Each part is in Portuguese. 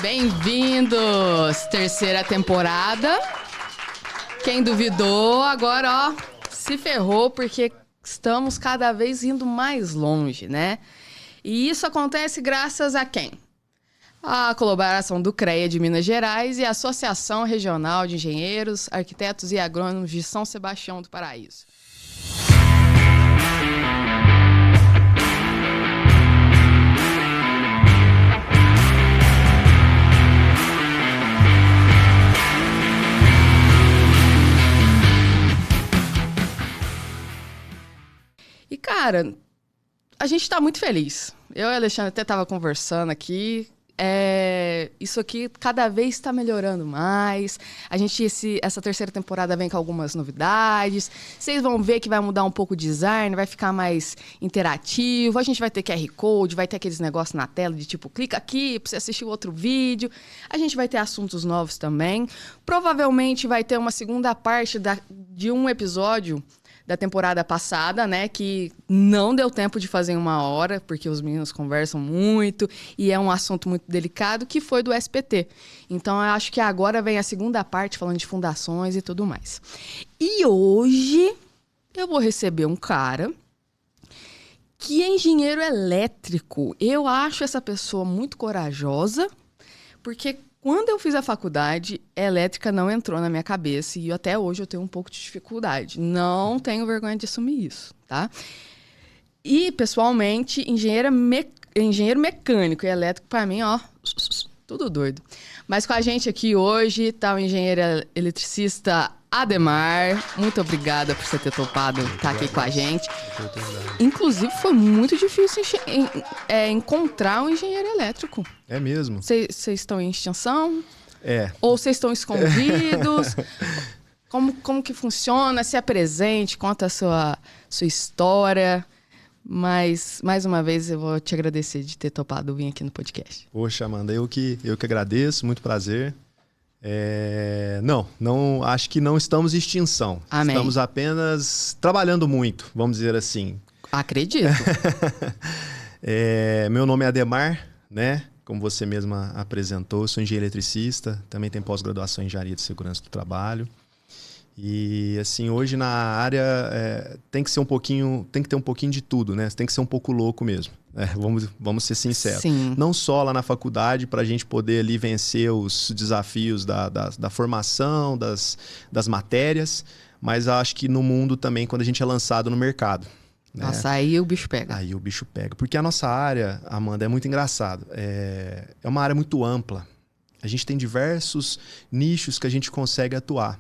Bem-vindos! Terceira temporada. Quem duvidou, agora, ó, se ferrou, porque estamos cada vez indo mais longe, né? E isso acontece graças a quem? A colaboração do CREA de Minas Gerais e a Associação Regional de Engenheiros, Arquitetos e Agrônomos de São Sebastião do Paraíso. E, cara, a gente tá muito feliz. Eu e a Alexandre até tava conversando aqui. Isso aqui cada vez está melhorando mais. A gente, essa terceira temporada vem com algumas novidades. Vocês vão ver que vai mudar um pouco o design, vai ficar mais interativo. A gente vai ter QR Code, vai ter aqueles negócios na tela de tipo, clica aqui para você assistir o outro vídeo. A gente vai ter assuntos novos também. Provavelmente vai ter uma segunda parte de um episódio da temporada passada, né, que não deu tempo de fazer em 1 hora, porque os meninos conversam muito e é um assunto muito delicado, que foi do SPT. Então, eu acho que agora vem a segunda parte, falando de fundações e tudo mais. E hoje eu vou receber um cara que é engenheiro elétrico. Eu acho essa pessoa muito corajosa, porque quando eu fiz a faculdade, elétrica não entrou na minha cabeça e até hoje eu tenho um pouco de dificuldade. Não tenho vergonha de assumir isso, tá? E, pessoalmente, engenheiro mecânico e elétrico, para mim, ó, tudo doido. Mas com a gente aqui hoje tá o engenheiro eletricista Ademar. Muito obrigada por você ter topado estar aqui com a gente. Inclusive, foi muito difícil encontrar um engenheiro elétrico. É mesmo? Vocês estão em extinção? É. Ou vocês estão escondidos? Como que funciona? Se apresente, conta a sua história. Mas, mais uma vez, eu vou te agradecer de ter topado vir aqui no podcast. Poxa, Amanda, eu que agradeço, muito prazer. Não, acho que não estamos em extinção. Amém. Estamos apenas trabalhando muito, vamos dizer assim. Acredito. Meu nome é Ademar, né? Como você mesma apresentou, sou engenheiro eletricista, também tenho pós-graduação em engenharia de segurança do trabalho. E assim, hoje na área tem que ter um pouquinho de tudo, né? Tem que ser um pouco louco mesmo. Vamos ser sinceros. Sim. Não só lá na faculdade, para a gente poder ali vencer os desafios da formação, das matérias, mas acho que no mundo também, quando a gente é lançado no mercado. Né? Nossa, aí o bicho pega. Aí o bicho pega. Porque a nossa área, Amanda, é muito engraçado. É uma área muito ampla. A gente tem diversos nichos que a gente consegue atuar.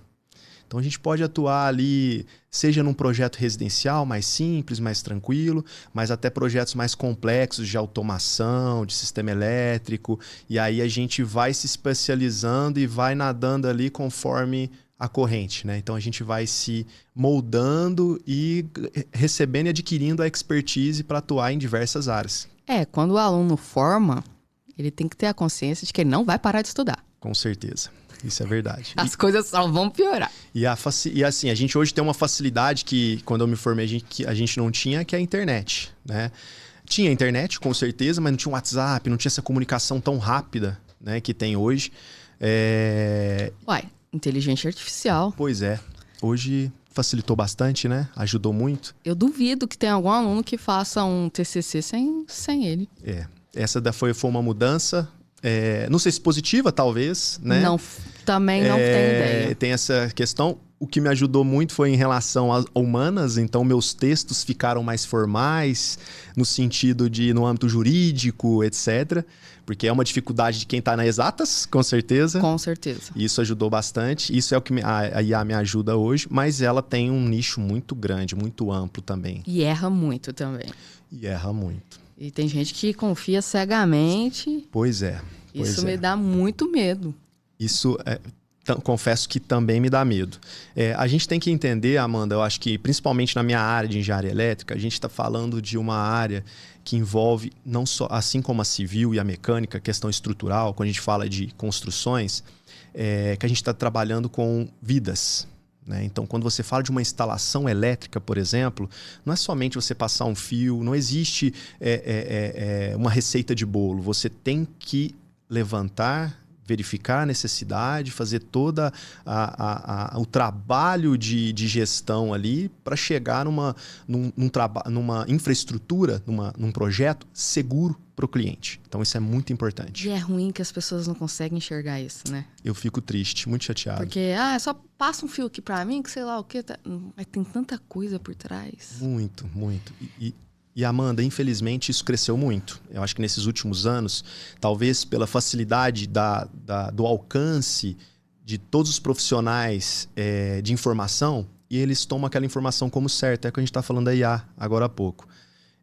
Então a gente pode atuar ali, seja num projeto residencial mais simples, mais tranquilo, mas até projetos mais complexos de automação, de sistema elétrico. E aí a gente vai se especializando e vai nadando ali conforme a corrente, né? Então a gente vai se moldando e recebendo e adquirindo a expertise para atuar em diversas áreas. Quando o aluno forma, ele tem que ter a consciência de que ele não vai parar de estudar. Com certeza. Isso é verdade. As coisas só vão piorar. E assim, a gente hoje tem uma facilidade que, quando eu me formei, a gente não tinha, que é a internet, né? Tinha internet, com certeza, mas não tinha WhatsApp, não tinha essa comunicação tão rápida, né, que tem hoje. Inteligência artificial. Pois é. Hoje facilitou bastante, né? Ajudou muito. Eu duvido que tenha algum aluno que faça um TCC sem ele. Essa foi uma mudança. Não sei se positiva, talvez, né? Não, também não tenho ideia. Tem essa questão. O que me ajudou muito foi em relação às humanas, então meus textos ficaram mais formais, no sentido de, no âmbito jurídico, etc. Porque é uma dificuldade de quem está nas exatas, com certeza. Com certeza. Isso ajudou bastante. Isso é o que a IA me ajuda hoje, mas ela tem um nicho muito grande, muito amplo também. E erra muito também. E erra muito. E tem gente que confia cegamente. Pois é. Isso me dá muito medo. Isso, confesso que também me dá medo. A gente tem que entender, Amanda, eu acho que principalmente na minha área de engenharia elétrica, a gente está falando de uma área que envolve, não só, assim como a civil e a mecânica, questão estrutural, quando a gente fala de construções, que a gente está trabalhando com vidas. Né? Então, quando você fala de uma instalação elétrica, por exemplo, não é somente você passar um fio, não existe uma receita de bolo. Você tem que levantar, verificar a necessidade, fazer todo o trabalho de gestão ali para chegar numa infraestrutura, num projeto seguro para o cliente. Então, isso é muito importante. E é ruim que as pessoas não conseguem enxergar isso, né? Eu fico triste, muito chateado. Porque, só passa um fio aqui para mim, que sei lá o quê. Mas tem tanta coisa por trás. Muito, muito. E, Amanda, infelizmente, isso cresceu muito. Eu acho que nesses últimos anos, talvez pela facilidade do alcance de todos os profissionais de informação, e eles tomam aquela informação como certa. É o que a gente está falando da IA agora há pouco.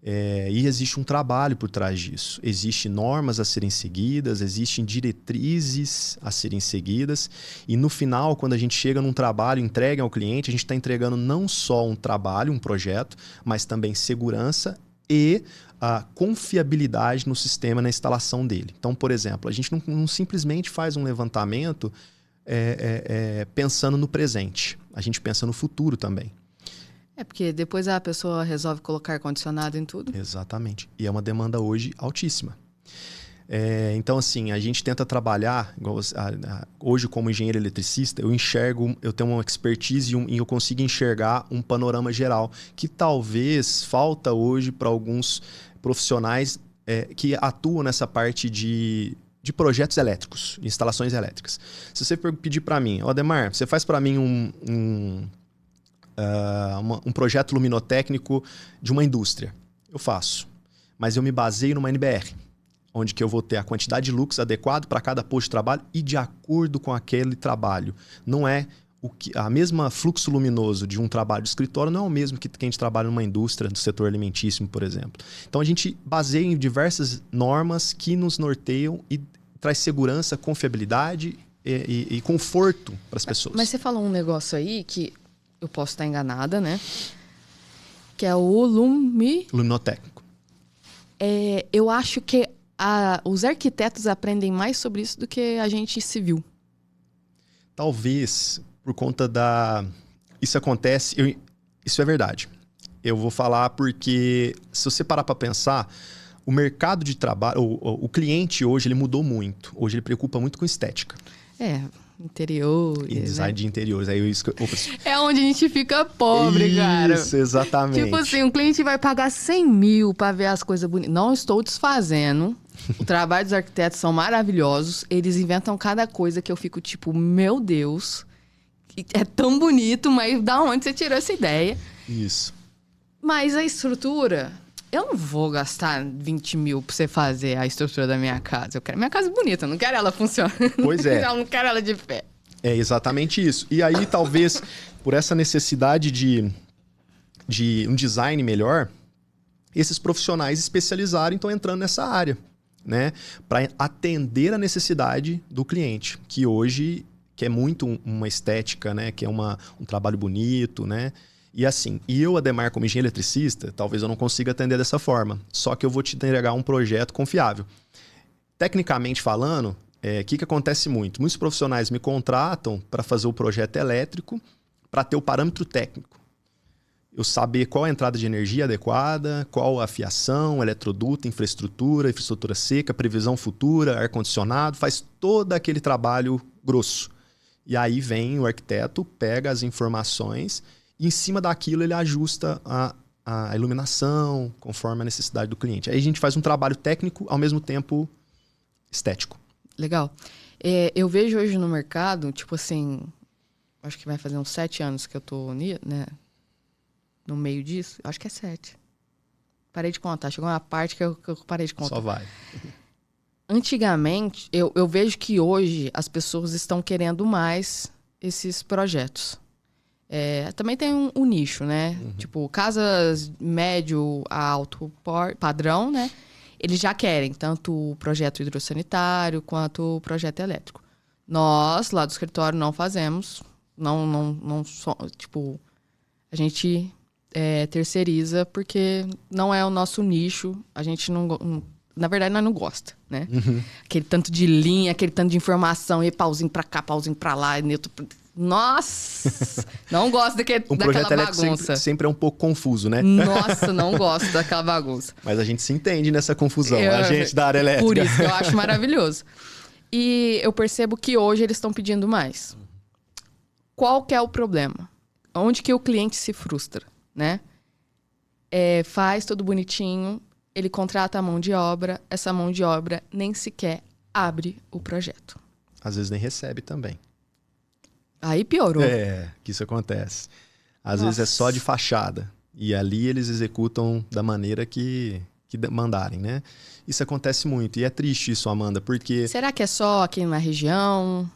E existe um trabalho por trás disso. Existem normas a serem seguidas, existem diretrizes a serem seguidas. E no final, quando a gente chega num trabalho, entrega ao cliente, a gente está entregando não só um trabalho, um projeto, mas também segurança e a confiabilidade no sistema, na instalação dele. Então, por exemplo, a gente não simplesmente faz um levantamento pensando no presente. A gente pensa no futuro também. Porque depois a pessoa resolve colocar ar-condicionado em tudo. Exatamente. E é uma demanda hoje altíssima. Então, assim, a gente tenta trabalhar... Hoje, como engenheiro eletricista, eu tenho uma expertise e eu consigo enxergar um panorama geral, que talvez falta hoje para alguns profissionais que atuam nessa parte de projetos elétricos, de instalações elétricas. Se você pedir para mim, Ademar, você faz para mim um projeto luminotécnico de uma indústria. Eu faço. Mas eu me baseio numa NBR, onde que eu vou ter a quantidade de lux adequado para cada posto de trabalho e de acordo com aquele trabalho. Não é a mesma fluxo luminoso de um trabalho de escritório, não é o mesmo que a gente trabalha numa indústria do setor alimentício, por exemplo. Então a gente baseia em diversas normas que nos norteiam e traz segurança, confiabilidade e conforto para as pessoas. Mas você falou um negócio aí que eu posso estar enganada, né? Que é o luminotécnico. Eu acho que os arquitetos aprendem mais sobre isso do que a gente civil. Talvez por conta isso acontece... Isso é verdade. Eu vou falar porque se você parar para pensar, o mercado de trabalho... O cliente hoje ele mudou muito. Hoje ele preocupa muito com estética. Interiores. E design de interiores. É onde a gente fica pobre, cara. Isso, exatamente. Tipo assim, um cliente vai pagar 100 mil para ver as coisas bonitas. Não estou desfazendo. O trabalho dos arquitetos são maravilhosos. Eles inventam cada coisa que eu fico tipo, meu Deus, é tão bonito, mas da onde você tirou essa ideia? Isso. Mas a estrutura... Eu não vou gastar 20 mil pra você fazer a estrutura da minha casa. Eu quero minha casa bonita, eu não quero ela funcionando. Pois é. Eu não quero ela de pé. É exatamente isso. E aí, talvez, por essa necessidade de um design melhor, esses profissionais especializados estão entrando nessa área, né? Para atender a necessidade do cliente, que hoje quer muito uma estética, né? Que é um trabalho bonito, né? E assim, eu, Ademar, como engenheiro eletricista, talvez eu não consiga atender dessa forma. Só que eu vou te entregar um projeto confiável. Tecnicamente falando, o que acontece muito? Muitos profissionais me contratam para fazer o projeto elétrico, para ter o parâmetro técnico. Eu saber qual a entrada de energia adequada, qual a fiação, eletroduto, infraestrutura seca, previsão futura, ar-condicionado, faz todo aquele trabalho grosso. E aí vem o arquiteto, pega as informações... E em cima daquilo ele ajusta a iluminação conforme a necessidade do cliente. Aí a gente faz um trabalho técnico, ao mesmo tempo estético. Legal. Eu vejo hoje no mercado, tipo assim, acho que vai fazer uns 7 anos que eu tô no meio disso. Acho que é 7. Parei de contar. Chegou uma parte que eu parei de contar. Só vai. Antigamente, eu vejo que hoje as pessoas estão querendo mais esses projetos. Também tem um nicho, né? Uhum. Tipo, casas médio a alto padrão, né? Eles já querem tanto o projeto hidrossanitário quanto o projeto elétrico. Nós, lá do escritório, não fazemos. Tipo, a gente terceiriza porque não é o nosso nicho. A gente não... Na verdade, nós não gosta, né? Uhum. Aquele tanto de linha, aquele tanto de informação, e pauzinho pra cá, pauzinho pra lá, neutro... Nossa! Não gosto daquela projeto bagunça. Sempre é um pouco confuso, né? Nossa, não gosto daquela bagunça. Mas a gente se entende nessa confusão, a gente da área elétrica. Por isso que eu acho maravilhoso. E eu percebo que hoje eles estão pedindo mais. Qual que é o problema? Onde que o cliente se frustra, né? Faz tudo bonitinho, ele contrata a mão de obra, essa mão de obra nem sequer abre o projeto. Às vezes nem recebe também. Aí piorou. Que isso acontece. Às vezes é só de fachada. E ali eles executam da maneira que mandarem, né? Isso acontece muito. E é triste isso, Amanda, porque... Será que é só aqui na região?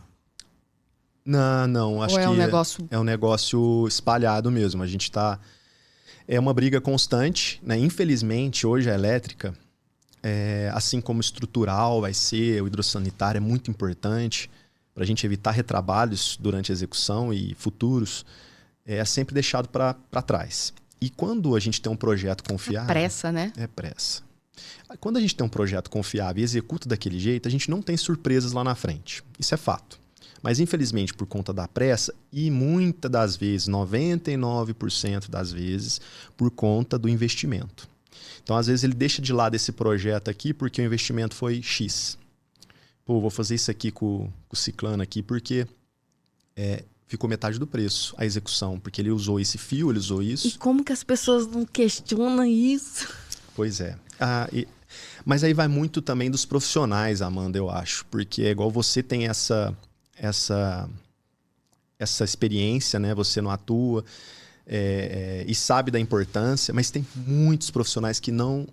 Não. Acho que negócio... é um negócio espalhado mesmo. A gente tá... É uma briga constante, né? Infelizmente, hoje a elétrica, assim como estrutural vai ser, o hidrossanitário é muito importante para a gente evitar retrabalhos durante a execução e futuros, é sempre deixado para trás. E quando a gente tem um projeto confiável... É pressa, né? É pressa. Quando a gente tem um projeto confiável e executa daquele jeito, a gente não tem surpresas lá na frente. Isso é fato. Mas, infelizmente, por conta da pressa, e muitas das vezes, 99% das vezes, por conta do investimento. Então, às vezes, ele deixa de lado esse projeto aqui porque o investimento foi X. Pô, vou fazer isso aqui com o ciclano aqui porque ficou metade do preço a execução. Porque ele usou esse fio, ele usou isso. E como que as pessoas não questionam isso? Pois é. Mas aí vai muito também dos profissionais, Amanda, eu acho. Porque é igual você tem essa experiência, né? Você não atua e sabe da importância, mas tem muitos profissionais que não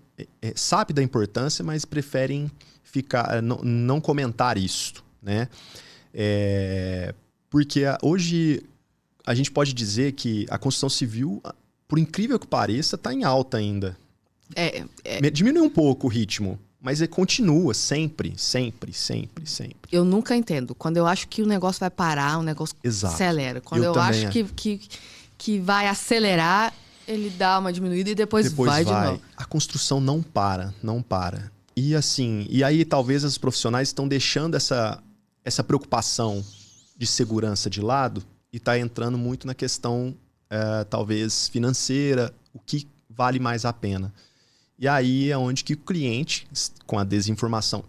sabem da importância, mas preferem não comentar isso, né? Porque hoje a gente pode dizer que a construção civil, por incrível que pareça, está em alta ainda. Diminui um pouco o ritmo, mas continua sempre. Eu nunca entendo. Quando eu acho que o negócio vai parar, o negócio acelera. Quando eu acho que vai acelerar, ele dá uma diminuída e depois vai de novo. A construção não para. E aí talvez os profissionais estão deixando essa preocupação de segurança de lado e está entrando muito na questão, talvez, financeira, o que vale mais a pena. E aí é onde que o cliente, com a desinformação,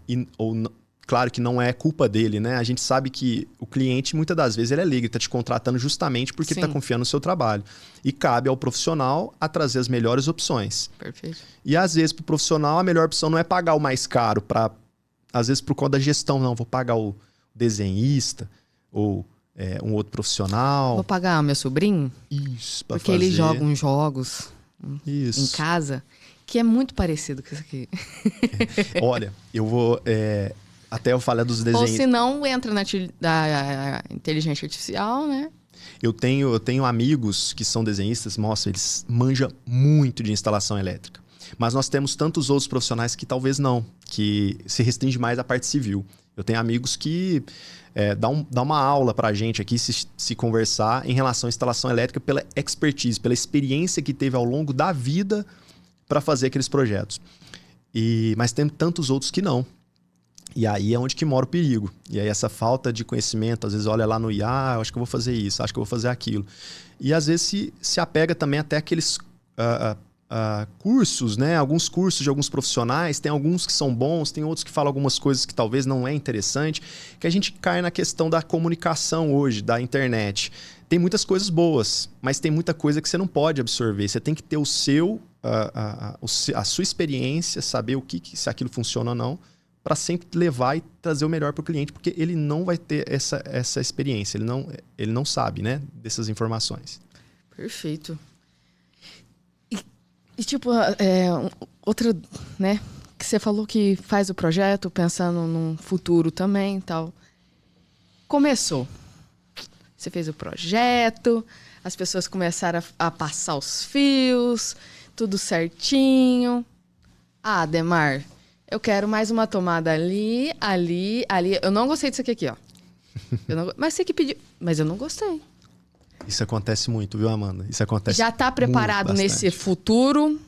claro que não é culpa dele, né? A gente sabe que o cliente, muitas das vezes, ele é leigo, ele está te contratando justamente porque ele está confiando no seu trabalho. E cabe ao profissional a trazer as melhores opções. Perfeito. E às vezes, para o profissional, a melhor opção não é pagar o mais caro, às vezes por conta da gestão, não, vou pagar o desenhista ou um outro profissional. Vou pagar o meu sobrinho? Isso, para porque fazer. ele joga uns jogos em casa que é muito parecido com isso aqui. Olha, eu vou... até eu falar dos desenhos. Ou se não, entra na inteligência artificial, né? Eu tenho amigos que são desenhistas, mostra, eles manjam muito de instalação elétrica. Mas nós temos tantos outros profissionais que talvez não, que se restringe mais à parte civil. Eu tenho amigos que dá uma aula pra gente aqui, se conversar em relação à instalação elétrica pela expertise, pela experiência que teve ao longo da vida para fazer aqueles projetos. Mas tem tantos outros que não. E aí é onde que mora o perigo. E aí essa falta de conhecimento, às vezes olha lá no IA, acho que eu vou fazer isso, acho que eu vou fazer aquilo. E às vezes se apega também até aqueles cursos, né? Alguns cursos de alguns profissionais, tem alguns que são bons, tem outros que falam algumas coisas que talvez não é interessante, que a gente cai na questão da comunicação hoje, da internet. Tem muitas coisas boas, mas tem muita coisa que você não pode absorver. Você tem que ter a sua experiência, saber se aquilo funciona ou não, para sempre levar e trazer o melhor para o cliente, porque ele não vai ter essa experiência, ele não sabe, né, dessas informações. Perfeito. E tipo, outra, né, que você falou que faz o projeto pensando num futuro também e tal. Começou. Você fez o projeto, as pessoas começaram a passar os fios, tudo certinho. Ah, Demar, eu quero mais uma tomada ali. Eu não gostei disso aqui, ó. Mas você que pediu. Mas eu não gostei. Isso acontece muito, viu, Amanda? Isso acontece. Já está preparado nesse futuro?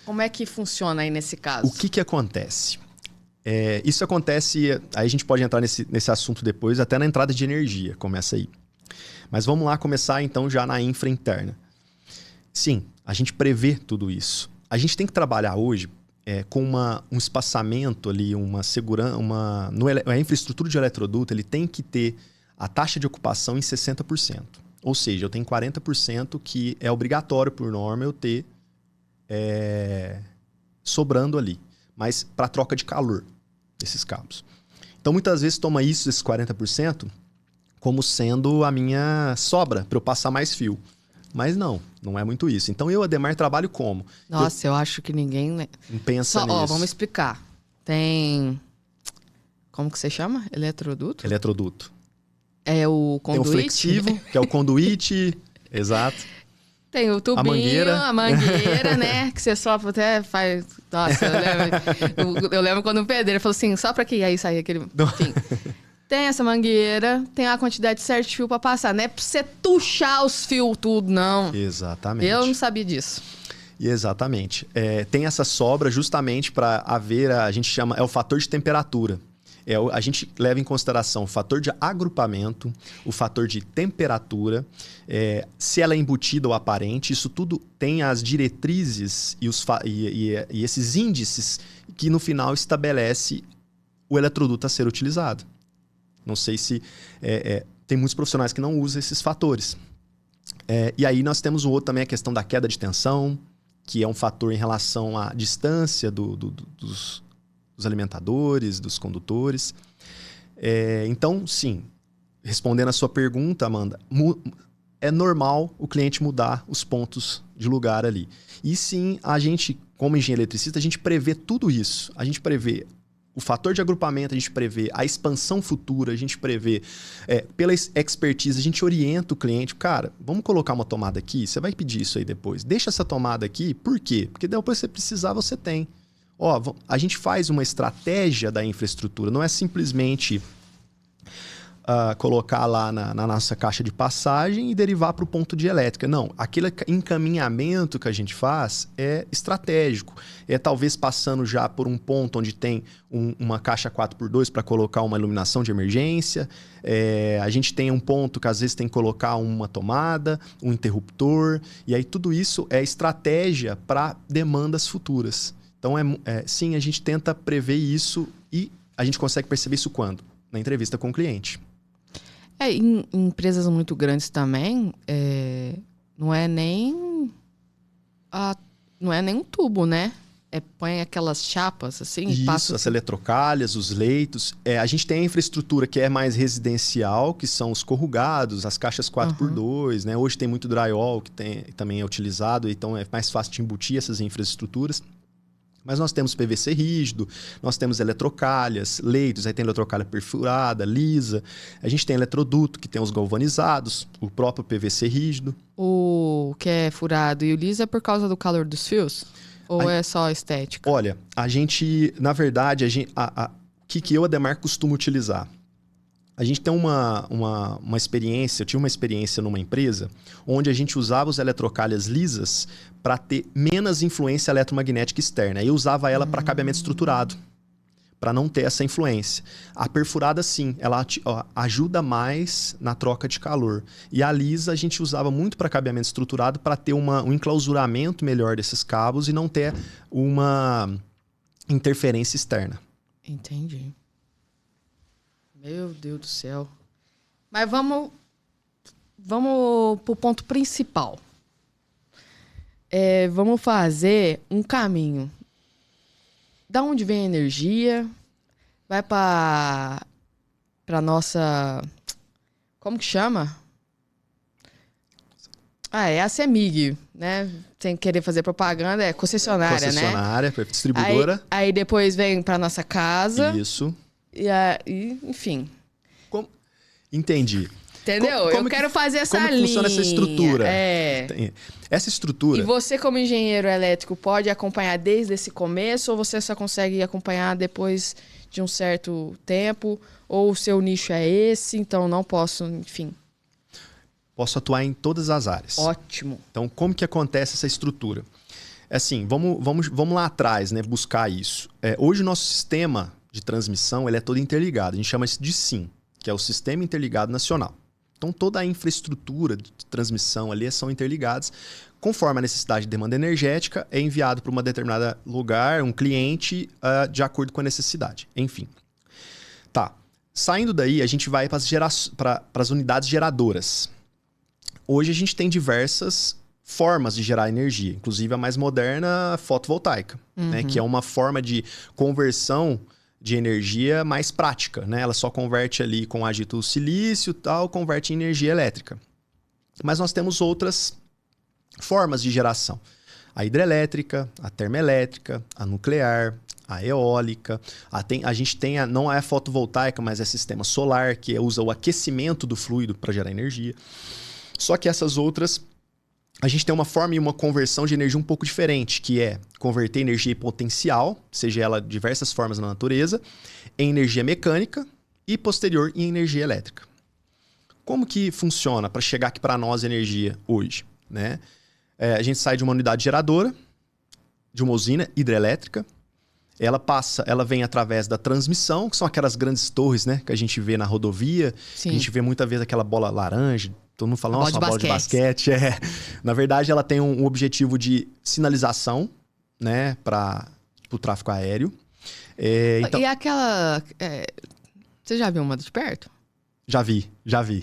Como é que funciona aí nesse caso? O que acontece? Isso acontece... Aí a gente pode entrar nesse assunto depois, até na entrada de energia. Começa aí. Mas vamos lá começar, então, já na infra interna. Sim, a gente prevê tudo isso. A gente tem que trabalhar hoje com um espaçamento ali, uma segurança, a infraestrutura de eletroduto, ele tem que ter a taxa de ocupação em 60%. Ou seja, eu tenho 40% que é obrigatório por norma eu ter sobrando ali, mas para troca de calor desses cabos. Então, muitas vezes toma esses 40%, como sendo a minha sobra para eu passar mais fio. Mas não é muito isso. Então eu, Ademar, trabalho como? Nossa, eu acho que ninguém pensa nisso. Ó, vamos explicar. Tem... Como que você chama? Eletroduto? Eletroduto. É o conduíte? Tem o flexível, que é o conduíte. Exato. Tem o tubinho, a mangueira, né? Que você sopra até faz... Nossa, eu lembro quando o pedreiro falou assim, só pra que aí sair aquele... Enfim... Tem essa mangueira, tem a quantidade certa de fio para passar. Não é pra você tuchar os fios tudo, não. Exatamente. Eu não sabia disso. Exatamente. Tem essa sobra justamente para haver, a gente chama, é o fator de temperatura. A gente leva em consideração o fator de agrupamento, o fator de temperatura, se ela é embutida ou aparente. Isso tudo tem as diretrizes e esses índices que no final estabelece o eletroduto a ser utilizado. Não sei se... tem muitos profissionais que não usam esses fatores. E aí nós temos o outro também, a questão da queda de tensão, que é um fator em relação à distância dos alimentadores, dos condutores. Então, sim, respondendo a sua pergunta, Amanda, é normal o cliente mudar os pontos de lugar ali. E sim, a gente, como engenheiro eletricista, a gente prevê tudo isso. A gente prevê o fator de agrupamento, a gente prevê a expansão futura, a gente prevê, pela expertise, a gente orienta o cliente. Cara, vamos colocar uma tomada aqui? Você vai pedir isso aí depois. Deixa essa tomada aqui. Por quê? Porque depois você precisar, você tem. A gente faz uma estratégia da infraestrutura. Não é simplesmente colocar lá na nossa caixa de passagem e derivar para o ponto de elétrica. Não, aquele encaminhamento que a gente faz é estratégico. Talvez passando já por um ponto onde tem uma caixa 4x2 para colocar uma iluminação de emergência. A gente tem um ponto que às vezes tem que colocar uma tomada, um interruptor. E aí tudo isso é estratégia para demandas futuras. Então, sim, a gente tenta prever isso e a gente consegue perceber isso quando? Na entrevista com o cliente. Em empresas muito grandes também, não é nem um tubo, né? Põe aquelas chapas assim. Isso, passa as eletrocalhas, os leitos. A gente tem a infraestrutura que é mais residencial, que são os corrugados, as caixas 4x2, né? Hoje tem muito drywall que também é utilizado, então é mais fácil de embutir essas infraestruturas. Mas nós temos PVC rígido, nós temos eletrocalhas, leitos, aí tem eletrocalha perfurada, lisa. A gente tem eletroduto, que tem os galvanizados, o próprio PVC rígido. O que é furado e o liso é por causa do calor dos fios? Ou é só estética? Olha, a gente, na verdade, o que eu, Ademar, costumo utilizar? A gente tem uma experiência, eu tive uma experiência numa empresa onde a gente usava os eletrocalhas lisas para ter menos influência eletromagnética externa. Eu usava ela para cabeamento estruturado, para não ter essa influência. A perfurada, sim, ela ajuda mais na troca de calor. E a lisa a gente usava muito para cabeamento estruturado para ter um enclausuramento melhor desses cabos e não ter uma interferência externa. Entendi. Meu Deus do céu. Mas vamos pro ponto principal. Vamos fazer um caminho. Da onde vem a energia? Vai para nossa... Como que chama? É a CEMIG, né? Sem querer fazer propaganda, é concessionária, né? Concessionária, distribuidora. Aí depois vem para nossa casa. Isso. E enfim. Entendi. Entendeu? Eu quero fazer essa linha. Como funciona essa estrutura? Essa estrutura... E você, como engenheiro elétrico, pode acompanhar desde esse começo ou você só consegue acompanhar depois de um certo tempo? Ou o seu nicho é esse, então não posso, enfim... Posso atuar em todas as áreas. Ótimo. Então, como que acontece essa estrutura? Assim, vamos lá atrás, né? Buscar isso. Hoje o nosso sistema de transmissão ele é todo interligado. A gente chama isso de SIM, que é o Sistema Interligado Nacional. Então, toda a infraestrutura de transmissão ali são interligadas conforme a necessidade de demanda energética, é enviado para uma determinada lugar, um cliente, de acordo com a necessidade. Enfim. Tá. Saindo daí, a gente vai para as unidades geradoras. Hoje a gente tem diversas formas de gerar energia, inclusive a mais moderna, a fotovoltaica, né? Que é uma forma de conversão de energia mais prática, né? Ela só converte ali com agito silício e tal, converte em energia elétrica. Mas nós temos outras formas de geração. A hidrelétrica, a termoelétrica, a nuclear, a eólica. A gente tem, não é a fotovoltaica, mas é sistema solar, que usa o aquecimento do fluido para gerar energia. Só que essas outras, a gente tem uma forma e uma conversão de energia um pouco diferente, que é converter energia potencial, seja ela de diversas formas na natureza, em energia mecânica e posterior em energia elétrica. Como que funciona para chegar aqui para nós energia hoje, né? A gente sai de uma unidade geradora, de uma usina hidrelétrica. Ela vem através da transmissão, que são aquelas grandes torres, né, que a gente vê na rodovia. A gente vê muita vez aquela bola laranja, todo mundo fala, nossa, uma bola de basquete. Na verdade, ela tem um objetivo de sinalização, né, para o tráfego aéreo. Então... E aquela... Você já viu uma de perto? Já vi.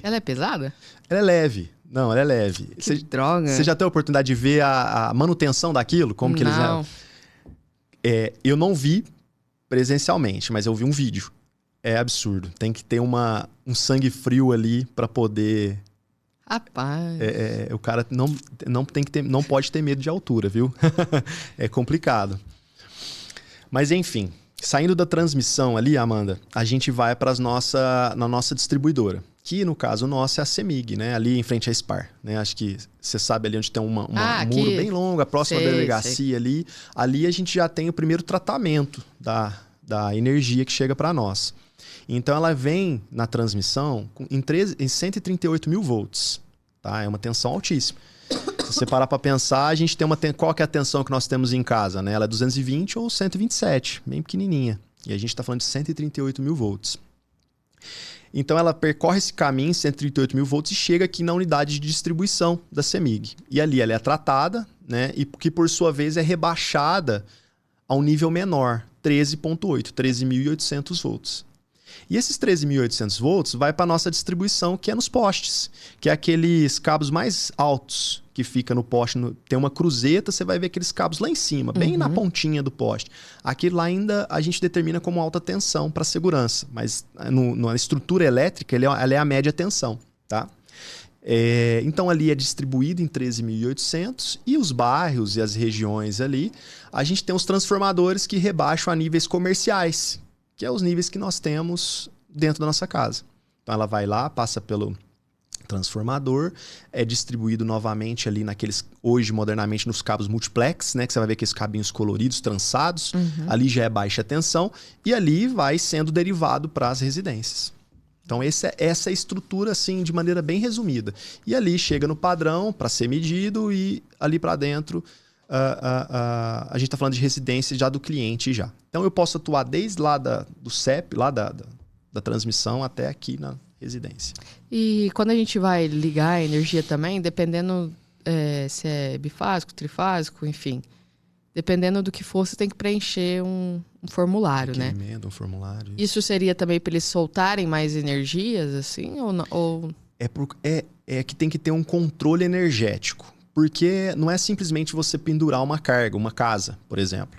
Ela é pesada? Ela é leve. Não, ela é leve. Que droga. Você já teve a oportunidade de ver a manutenção daquilo? Como que eles... Não. Eu não vi presencialmente, mas eu vi um vídeo. É absurdo. Tem que ter um sangue frio ali para poder... Rapaz. O cara não pode ter medo de altura, viu? É complicado. Mas enfim, saindo da transmissão ali, Amanda, a gente vai para na nossa distribuidora. Que no caso nosso é a CEMIG, né? Ali em frente à SPAR, né? Acho que você sabe ali onde tem um muro bem longo, a próxima delegacia ali. Ali a gente já tem o primeiro tratamento da energia que chega para nós. Então ela vem na transmissão em 138 mil volts, tá? É uma tensão altíssima. Se você parar para pensar, a gente tem qual que é a tensão que nós temos em casa, né? Ela é 220 ou 127, bem pequenininha. E a gente está falando de 138 mil volts. Então ela percorre esse caminho, 138 mil volts, e chega aqui na unidade de distribuição da CEMIG. E ali ela é tratada, né? E que por sua vez é rebaixada a um nível menor, 13.8, 13.800 volts. E esses 13.800 volts vai para a nossa distribuição, que é nos postes, que é aqueles cabos mais altos que fica no poste. Tem uma cruzeta, você vai ver aqueles cabos lá em cima, bem na pontinha do poste. Aquilo lá ainda a gente determina como alta tensão para segurança, mas na estrutura elétrica ela é a média tensão, tá? Então ali é distribuído em 13.800 e os bairros e as regiões ali, a gente tem os transformadores que rebaixam a níveis comerciais, que é os níveis que nós temos dentro da nossa casa. Então ela vai lá, passa pelo transformador, é distribuído novamente ali hoje modernamente nos cabos multiplex, né, que você vai ver aqueles cabinhos coloridos, trançados, ali já é baixa tensão, e ali vai sendo derivado para as residências. Então essa é a estrutura assim, de maneira bem resumida. E ali chega no padrão para ser medido e ali para dentro a gente está falando de residência já do cliente já. Então eu posso atuar desde lá do CEP, lá da transmissão até aqui na residência. E quando a gente vai ligar a energia também, dependendo se é bifásico, trifásico, enfim, dependendo do que for, você tem que preencher um formulário, né? Um formulário. Isso seria também para eles soltarem mais energias, assim, ou não? É que tem que ter um controle energético. Porque não é simplesmente você pendurar uma carga, uma casa, por exemplo.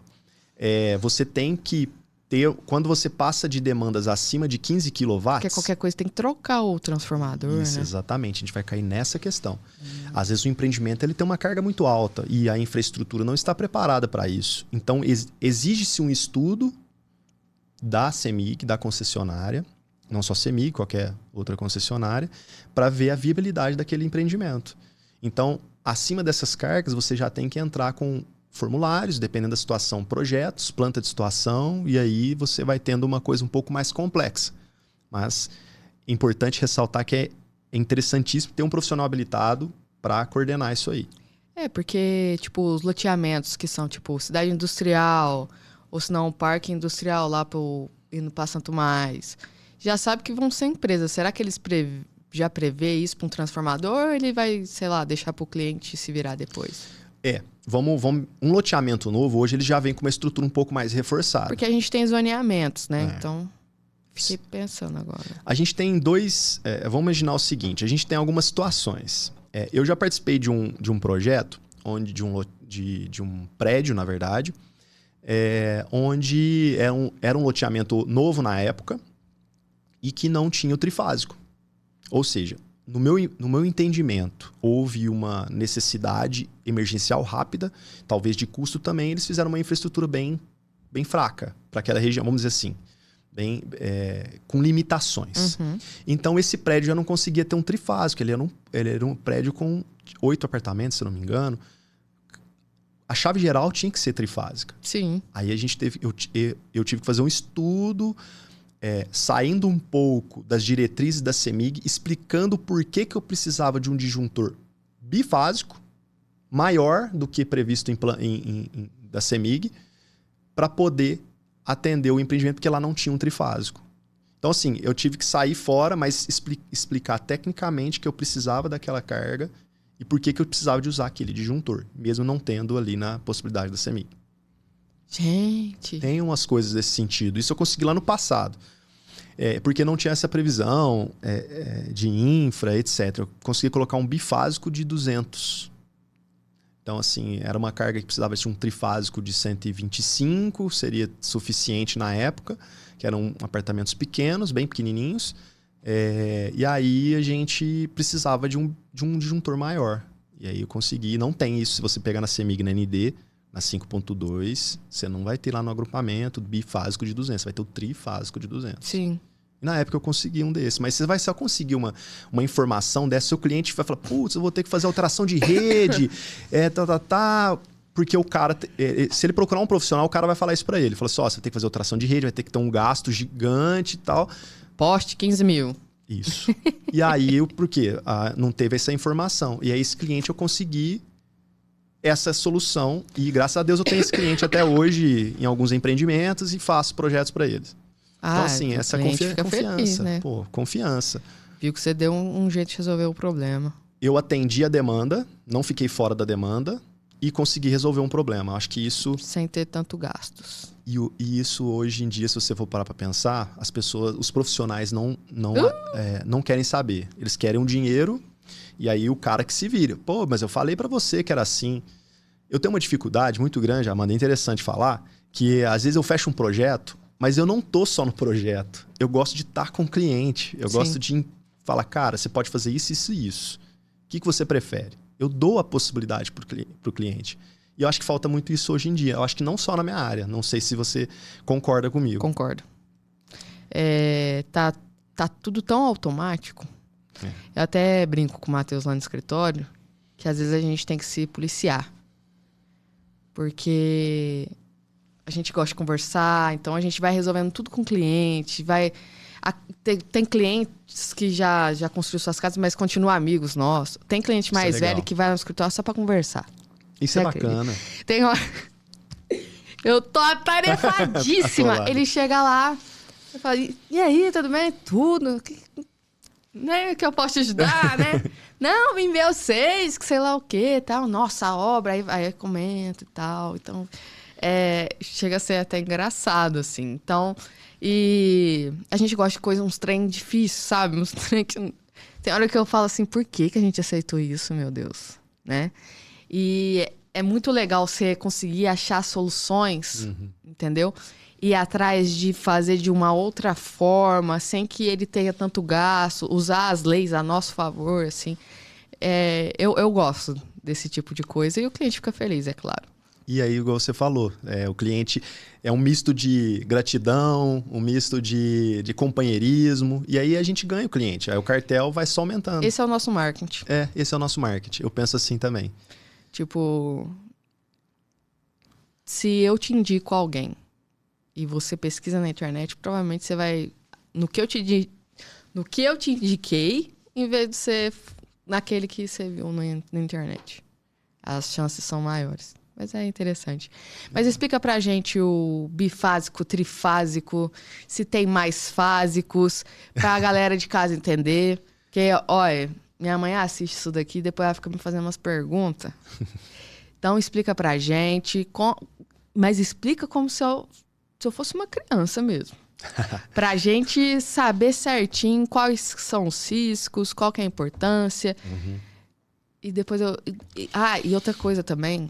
Você tem que ter... Quando você passa de demandas acima de 15 kW... Porque qualquer coisa tem que trocar o transformador, Isso, né? Exatamente. A gente vai cair nessa questão. Às vezes o empreendimento ele tem uma carga muito alta e a infraestrutura não está preparada para isso. Então exige-se um estudo da CEMIG, da concessionária, não só CEMIG, qualquer outra concessionária, para ver a viabilidade daquele empreendimento. Então, acima dessas cargas, você já tem que entrar com formulários, dependendo da situação, projetos, planta de situação, e aí você vai tendo uma coisa um pouco mais complexa. Mas é importante ressaltar que é interessantíssimo ter um profissional habilitado para coordenar isso aí. Porque, tipo, os loteamentos que são, tipo, cidade industrial, ou se não, um parque industrial lá indo para Santo Mais, já sabe que vão ser empresas. Será que eles já prevê isso para um transformador ou ele vai, sei lá, deixar para o cliente se virar depois? Um loteamento novo, hoje ele já vem com uma estrutura um pouco mais reforçada. Porque a gente tem zoneamentos, né? Então, fiquei pensando agora. A gente tem vamos imaginar o seguinte, a gente tem algumas situações. Eu já participei de um projeto, de um prédio, na verdade, onde era um loteamento novo na época e que não tinha o trifásico. Ou seja, no meu entendimento, houve uma necessidade emergencial rápida, talvez de custo também, eles fizeram uma infraestrutura bem fraca para aquela região, vamos dizer assim, com limitações. Uhum. Então, esse prédio já não conseguia ter um trifásico, ele era um prédio com 8 apartamentos, se eu não me engano. A chave geral tinha que ser trifásica. Sim. Aí eu tive que fazer um estudo, saindo um pouco das diretrizes da CEMIG, explicando por que eu precisava de um disjuntor bifásico, maior do que previsto da CEMIG, para poder atender o empreendimento, porque lá não tinha um trifásico. Então, assim, eu tive que sair fora, mas explicar tecnicamente que eu precisava daquela carga e por que eu precisava de usar aquele disjuntor, mesmo não tendo ali na possibilidade da CEMIG. Gente... Tem umas coisas desse sentido. Isso eu consegui lá no passado. Porque não tinha essa previsão de infra, etc. Eu consegui colocar um bifásico de 200. Então, assim, era uma carga que precisava de um trifásico de 125, seria suficiente na época, que eram apartamentos pequenos, bem pequenininhos. E aí a gente precisava de um disjuntor maior. E aí eu consegui. Não tem isso se você pegar na CEMIG, na ND, na 5.2, você não vai ter lá no agrupamento bifásico de 200, você vai ter o trifásico de 200. Sim. E na época eu consegui um desses, mas você vai só conseguir uma informação dessa, seu cliente vai falar, putz, eu vou ter que fazer alteração de rede, porque o cara, se ele procurar um profissional, o cara vai falar isso para ele. Ele fala assim, você vai ter que fazer alteração de rede, vai ter que ter um gasto gigante e tal. Poste 15 mil. Isso. E aí, por quê? Não teve essa informação. E aí esse cliente eu consegui essa solução e graças a Deus eu tenho esse cliente até hoje em alguns empreendimentos e faço projetos para eles. Então, assim, essa confiança. Feliz, né? Confiança. Viu que você deu um jeito de resolver o problema. Eu atendi a demanda, não fiquei fora da demanda e consegui resolver um problema. Acho que isso... Sem ter tanto gastos. E isso hoje em dia, se você for parar para pensar, as pessoas, os profissionais não querem saber. Eles querem um dinheiro e aí o cara que se vira. Pô, mas eu falei para você que era assim. Eu tenho uma dificuldade muito grande, Amanda, é interessante falar, que às vezes eu fecho um projeto, mas eu não tô só no projeto. Eu gosto de estar com o cliente. Eu gosto de falar, cara, você pode fazer isso, isso e isso. O que você prefere? Eu dou a possibilidade pro cliente. E eu acho que falta muito isso hoje em dia. Eu acho que não só na minha área. Não sei se você concorda comigo. Concordo. Tá tudo tão automático. Eu até brinco com o Matheus lá no escritório que às vezes a gente tem que se policiar. Porque a gente gosta de conversar, então a gente vai resolvendo tudo com o cliente. Tem clientes que já construíram suas casas, mas continuam amigos nossos. Tem cliente mais velho que vai no escritório só pra conversar. Isso é bacana. Tem hora... Eu tô atarefadíssima. Ele chega lá e fala, e aí, tudo bem? Tudo. Né, que eu posso te ajudar, né? Não, vim ver vocês, que sei lá o quê, tal. Nossa, a obra, aí comenta e tal. Então, chega a ser até engraçado, assim. Então, e a gente gosta de coisas, uns trem difíceis, sabe? Uns trem que... Tem hora que eu falo assim, por que a gente aceitou isso, meu Deus? Né? E é muito legal você conseguir achar soluções, entendeu? Ir atrás de fazer de uma outra forma, sem que ele tenha tanto gasto, usar as leis a nosso favor, assim. Eu gosto desse tipo de coisa e o cliente fica feliz, é claro. E aí, igual você falou, o cliente é um misto de gratidão, um misto de companheirismo, e aí a gente ganha o cliente, aí o cartel vai só aumentando. Esse é o nosso marketing. Esse é o nosso marketing, eu penso assim também. Tipo, se eu te indico alguém e você pesquisa na internet, provavelmente você vai... No que eu te indiquei, em vez de ser naquele que você viu na internet. As chances são maiores. Mas é interessante. Mas explica pra gente o bifásico, trifásico, se tem mais fásicos, pra galera de casa entender. Porque, olha, minha mãe assiste isso daqui e depois ela fica me fazendo umas perguntas. Então, explica pra gente, mas explica como se eu fosse uma criança mesmo. Pra gente saber certinho quais são os ciscos, qual que é a importância. Uhum. E depois e outra coisa também,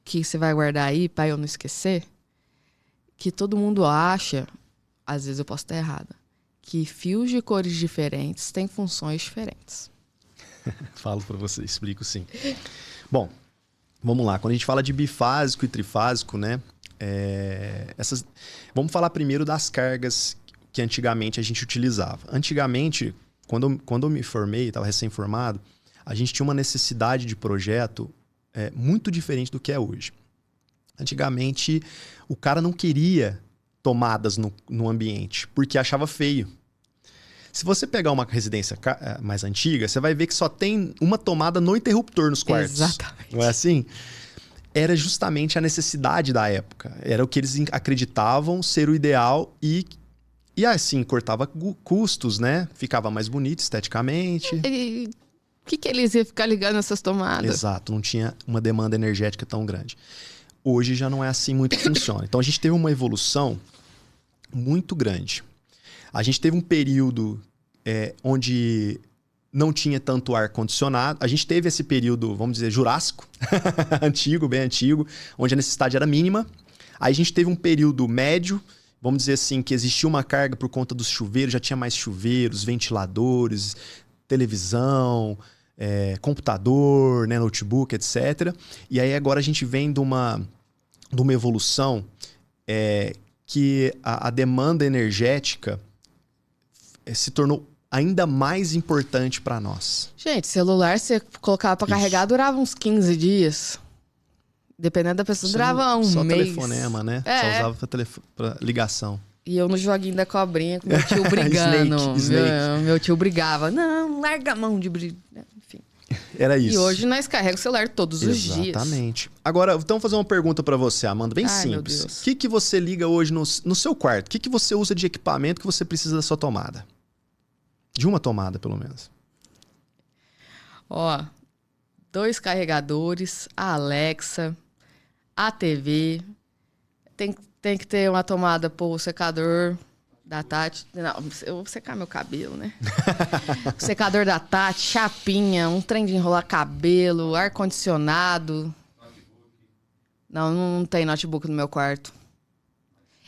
que você vai guardar aí pra eu não esquecer, que todo mundo acha, às vezes eu posso estar errada, que fios de cores diferentes têm funções diferentes. Falo pra você, explico sim. Bom, vamos lá. Quando a gente fala de bifásico e trifásico, né? Vamos falar primeiro das cargas que antigamente a gente utilizava. Antigamente, quando eu me formei, estava recém-formado, a gente tinha uma necessidade de projeto muito diferente do que é hoje. Antigamente, o cara não queria tomadas no ambiente, porque achava feio. Se você pegar uma residência mais antiga, você vai ver que só tem uma tomada no interruptor nos quartos. Exatamente. Não é assim? Era justamente a necessidade da época. Era o que eles acreditavam ser o ideal e assim, cortava custos, né? Ficava mais bonito esteticamente. E o que eles iam ficar ligando essas tomadas? Exato, não tinha uma demanda energética tão grande. Hoje já não é assim muito que funciona. Então a gente teve uma evolução muito grande. A gente teve um período onde não tinha tanto ar-condicionado. A gente teve esse período, vamos dizer, jurássico, antigo, bem antigo, onde a necessidade era mínima. Aí a gente teve um período médio, vamos dizer assim, que existia uma carga por conta dos chuveiros, já tinha mais chuveiros, ventiladores, televisão, computador, né, notebook, etc. E aí agora a gente vem de uma evolução que a demanda energética se tornou ainda mais importante para nós. Gente, celular, você colocava para carregar, durava uns 15 dias. Dependendo da pessoa, durava um só mês. Só telefonema, né? Só usava para ligação. E eu no joguinho da cobrinha com meu tio brigando. Snake. Meu tio brigava. Não, larga a mão de briga. Enfim. Era isso. E hoje nós carregamos o celular todos os dias. Exatamente. Agora, então vou fazer uma pergunta para você, Amanda, bem Ai, simples. O que você liga hoje no seu quarto? O que você usa de equipamento que você precisa da sua tomada? De uma tomada, pelo menos. Ó, 2 carregadores, a Alexa, a TV. Tem que ter uma tomada pro secador da Tati. Não, eu vou secar meu cabelo, né? O secador da Tati, chapinha, um trem de enrolar cabelo, ar-condicionado. Não tem notebook no meu quarto.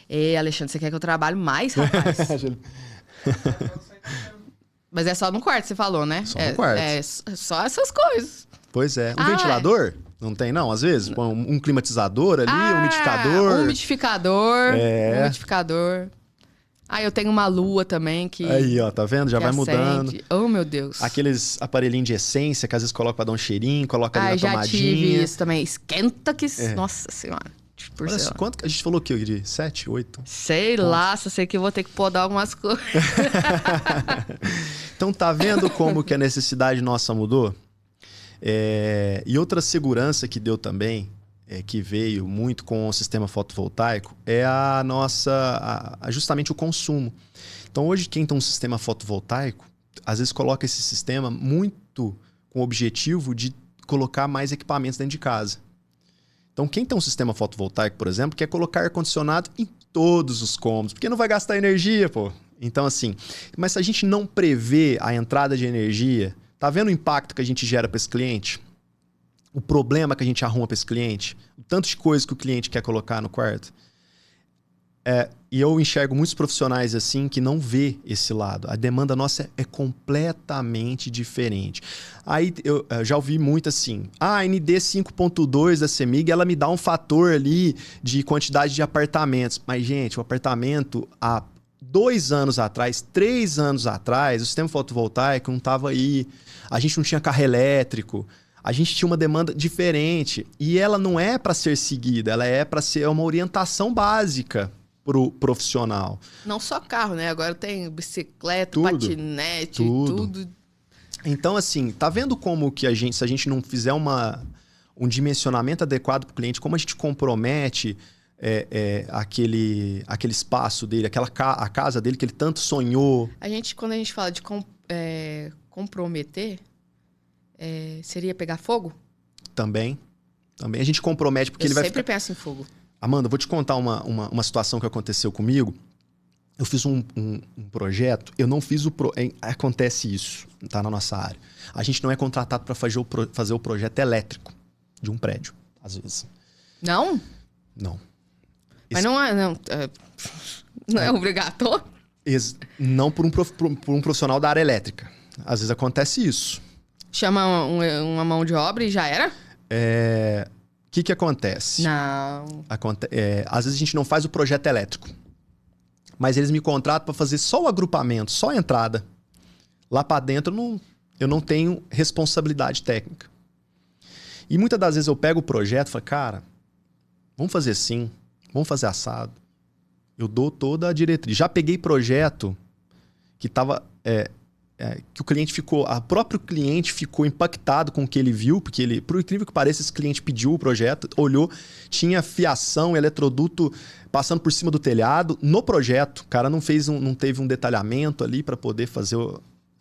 Ei, Alexandre, você quer que eu trabalhe mais, rapaz? Mas é só no quarto, você falou, né? Só no quarto. Só essas coisas. Pois é. Um ventilador? Não tem, não? Às vezes? Um climatizador ali, um umidificador. Umidificador. Eu tenho uma lua também que... Aí, ó, tá vendo? Já vai mudando. Oh, meu Deus. Aqueles aparelhinhos de essência que às vezes coloca pra dar um cheirinho, coloca ali na já tomadinha. Tive isso também. Esquenta que... Nossa Senhora. Olha, quanto a gente falou que de 7, 8? Sei lá, só sei que eu vou ter que podar algumas coisas. Então tá vendo como que a necessidade nossa mudou? E outra segurança que deu também, que veio muito com o sistema fotovoltaico, é justamente o consumo. Então hoje quem tem um sistema fotovoltaico, às vezes coloca esse sistema muito com o objetivo de colocar mais equipamentos dentro de casa. Então, quem tem um sistema fotovoltaico, por exemplo, quer colocar ar-condicionado em todos os cômodos, porque não vai gastar energia, pô. Então, assim, mas se a gente não prevê a entrada de energia, tá vendo o impacto que a gente gera para esse cliente? O problema que a gente arruma para esse cliente? O tanto de coisa que o cliente quer colocar no quarto? E eu enxergo muitos profissionais assim que não vê esse lado. A demanda nossa é completamente diferente. Aí eu já ouvi muito assim, a ND 5.2 da CEMIG, ela me dá um fator ali de quantidade de apartamentos. Mas, gente, o apartamento há 2 anos atrás, 3 anos atrás, o sistema fotovoltaico não estava aí. A gente não tinha carro elétrico. A gente tinha uma demanda diferente. E ela não é para ser seguida, ela é para ser uma orientação básica pro profissional. Não só carro, né? Agora tem bicicleta, patinete, tudo. Então, assim, tá vendo como que se a gente não fizer um dimensionamento adequado pro cliente, como a gente compromete aquele espaço dele, a casa dele que ele tanto sonhou. Quando a gente fala de comprometer, seria pegar fogo? Também. A gente compromete porque ele vai sempre penso em fogo. Amanda, vou te contar uma situação que aconteceu comigo. Eu fiz um projeto, eu não fiz acontece isso, tá na nossa área. A gente não é contratado para fazer o projeto elétrico de um prédio, às vezes. Não? Não. Mas não é obrigatório? Não por um profissional da área elétrica. Às vezes acontece isso. Chama uma mão de obra e já era? O que acontece? Não. Às vezes a gente não faz o projeto elétrico. Mas eles me contratam para fazer só o agrupamento, só a entrada. Lá para dentro eu não tenho responsabilidade técnica. E muitas das vezes eu pego o projeto e falo, cara, vamos fazer assim, vamos fazer assado. Eu dou toda a diretriz. Já peguei projeto que tava... que o próprio cliente ficou impactado com o que ele viu, porque por incrível que pareça, esse cliente pediu o projeto, olhou, tinha fiação, eletroduto passando por cima do telhado no projeto. O cara não teve um detalhamento ali para poder fazer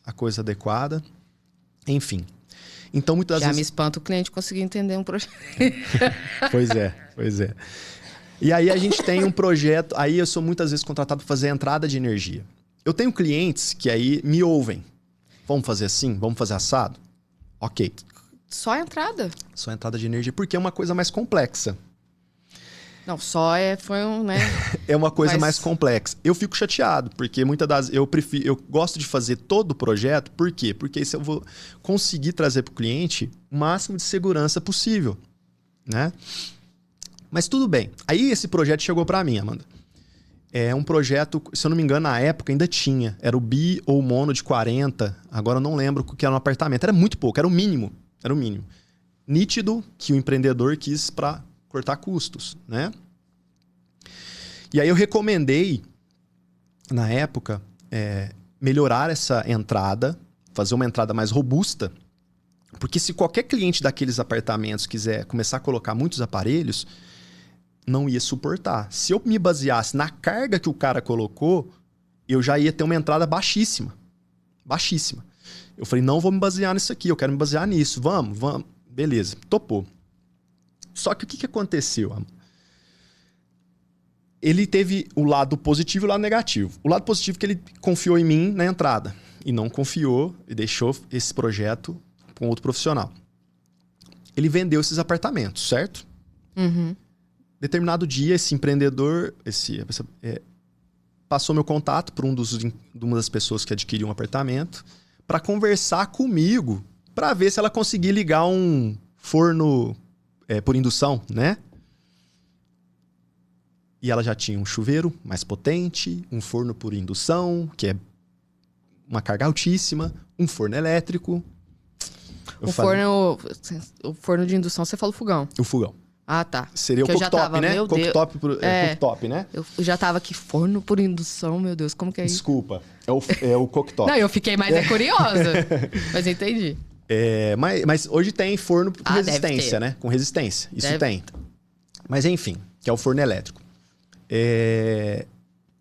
a coisa adequada. Enfim. Então, muitas vezes... Já me espanta o cliente conseguir entender um projeto. Pois é. E aí a gente tem um projeto... Aí eu sou muitas vezes contratado para fazer a entrada de energia. Eu tenho clientes que aí me ouvem. Vamos fazer assim? Vamos fazer assado? Ok. Só a entrada? Só a entrada de energia, porque é uma coisa mais complexa. Não, foi um, né? É uma coisa mais complexa. Eu fico chateado, porque eu gosto de fazer todo o projeto. Por quê? Porque isso eu vou conseguir trazer para o cliente o máximo de segurança possível, né? Mas tudo bem. Aí esse projeto chegou para mim, Amanda. É um projeto, se eu não me engano, na época ainda tinha. Era o bi ou mono de 40. Agora eu não lembro o que era um apartamento. Era muito pouco, era o mínimo. Nítido que o empreendedor quis para cortar custos, né? E aí eu recomendei, na época, melhorar essa entrada, fazer uma entrada mais robusta, porque se qualquer cliente daqueles apartamentos quiser começar a colocar muitos aparelhos, não ia suportar. Se eu me baseasse na carga que o cara colocou, eu já ia ter uma entrada baixíssima. Baixíssima. Eu falei, não vou me basear nisso aqui, eu quero me basear nisso. Vamos. Beleza, topou. Só que o que aconteceu? Ele teve o lado positivo e o lado negativo. O lado positivo é que ele confiou em mim na entrada. E não confiou e deixou esse projeto com outro profissional. Ele vendeu esses apartamentos, certo? Uhum. Determinado dia, esse empreendedor passou meu contato para uma das pessoas que adquiriu um apartamento para conversar comigo, para ver se ela conseguia ligar um forno por indução, né? E ela já tinha um chuveiro mais potente, um forno por indução, que é uma carga altíssima, um forno elétrico. O forno de indução, você fala o fogão. O fogão. Ah, tá. Seria o cooktop, né? Cooktop, né? Eu já tava aqui, forno por indução, meu Deus, como que é isso? Desculpa, é o cooktop. Não, eu fiquei mais curiosa, mas entendi. Mas hoje tem forno com resistência, né? Com resistência, isso tem. Mas enfim, que é o forno elétrico.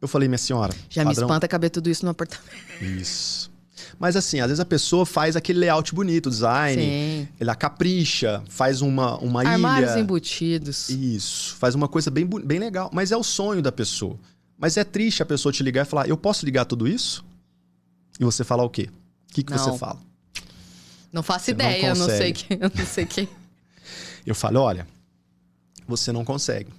Eu falei, minha senhora... Já me espanta caber tudo isso no apartamento. Isso. Mas assim, às vezes a pessoa faz aquele layout bonito, design. Sim. Ela capricha, faz uma ilha. Armários embutidos. Isso. Faz uma coisa bem legal. Mas é o sonho da pessoa. Mas é triste a pessoa te ligar e falar, eu posso ligar tudo isso? E você falar o quê? O que você fala? Não faço ideia, eu não sei quem. Eu falo, olha, você não consegue.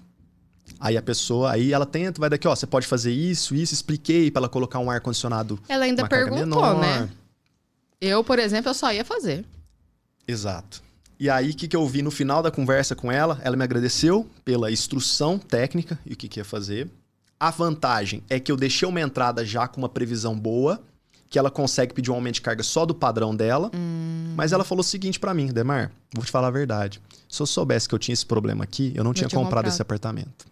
Aí a pessoa, ela tenta, vai daqui, você pode fazer isso, expliquei para ela colocar um ar-condicionado. Ela ainda perguntou, né? Eu, por exemplo, eu só ia fazer. Exato. E aí, o que eu vi no final da conversa com ela? Ela me agradeceu pela instrução técnica e o que ia fazer. A vantagem é que eu deixei uma entrada já com uma previsão boa, que ela consegue pedir um aumento de carga só do padrão dela. Mas ela falou o seguinte para mim, Demar, vou te falar a verdade. Se eu soubesse que eu tinha esse problema aqui, eu não tinha comprado esse apartamento.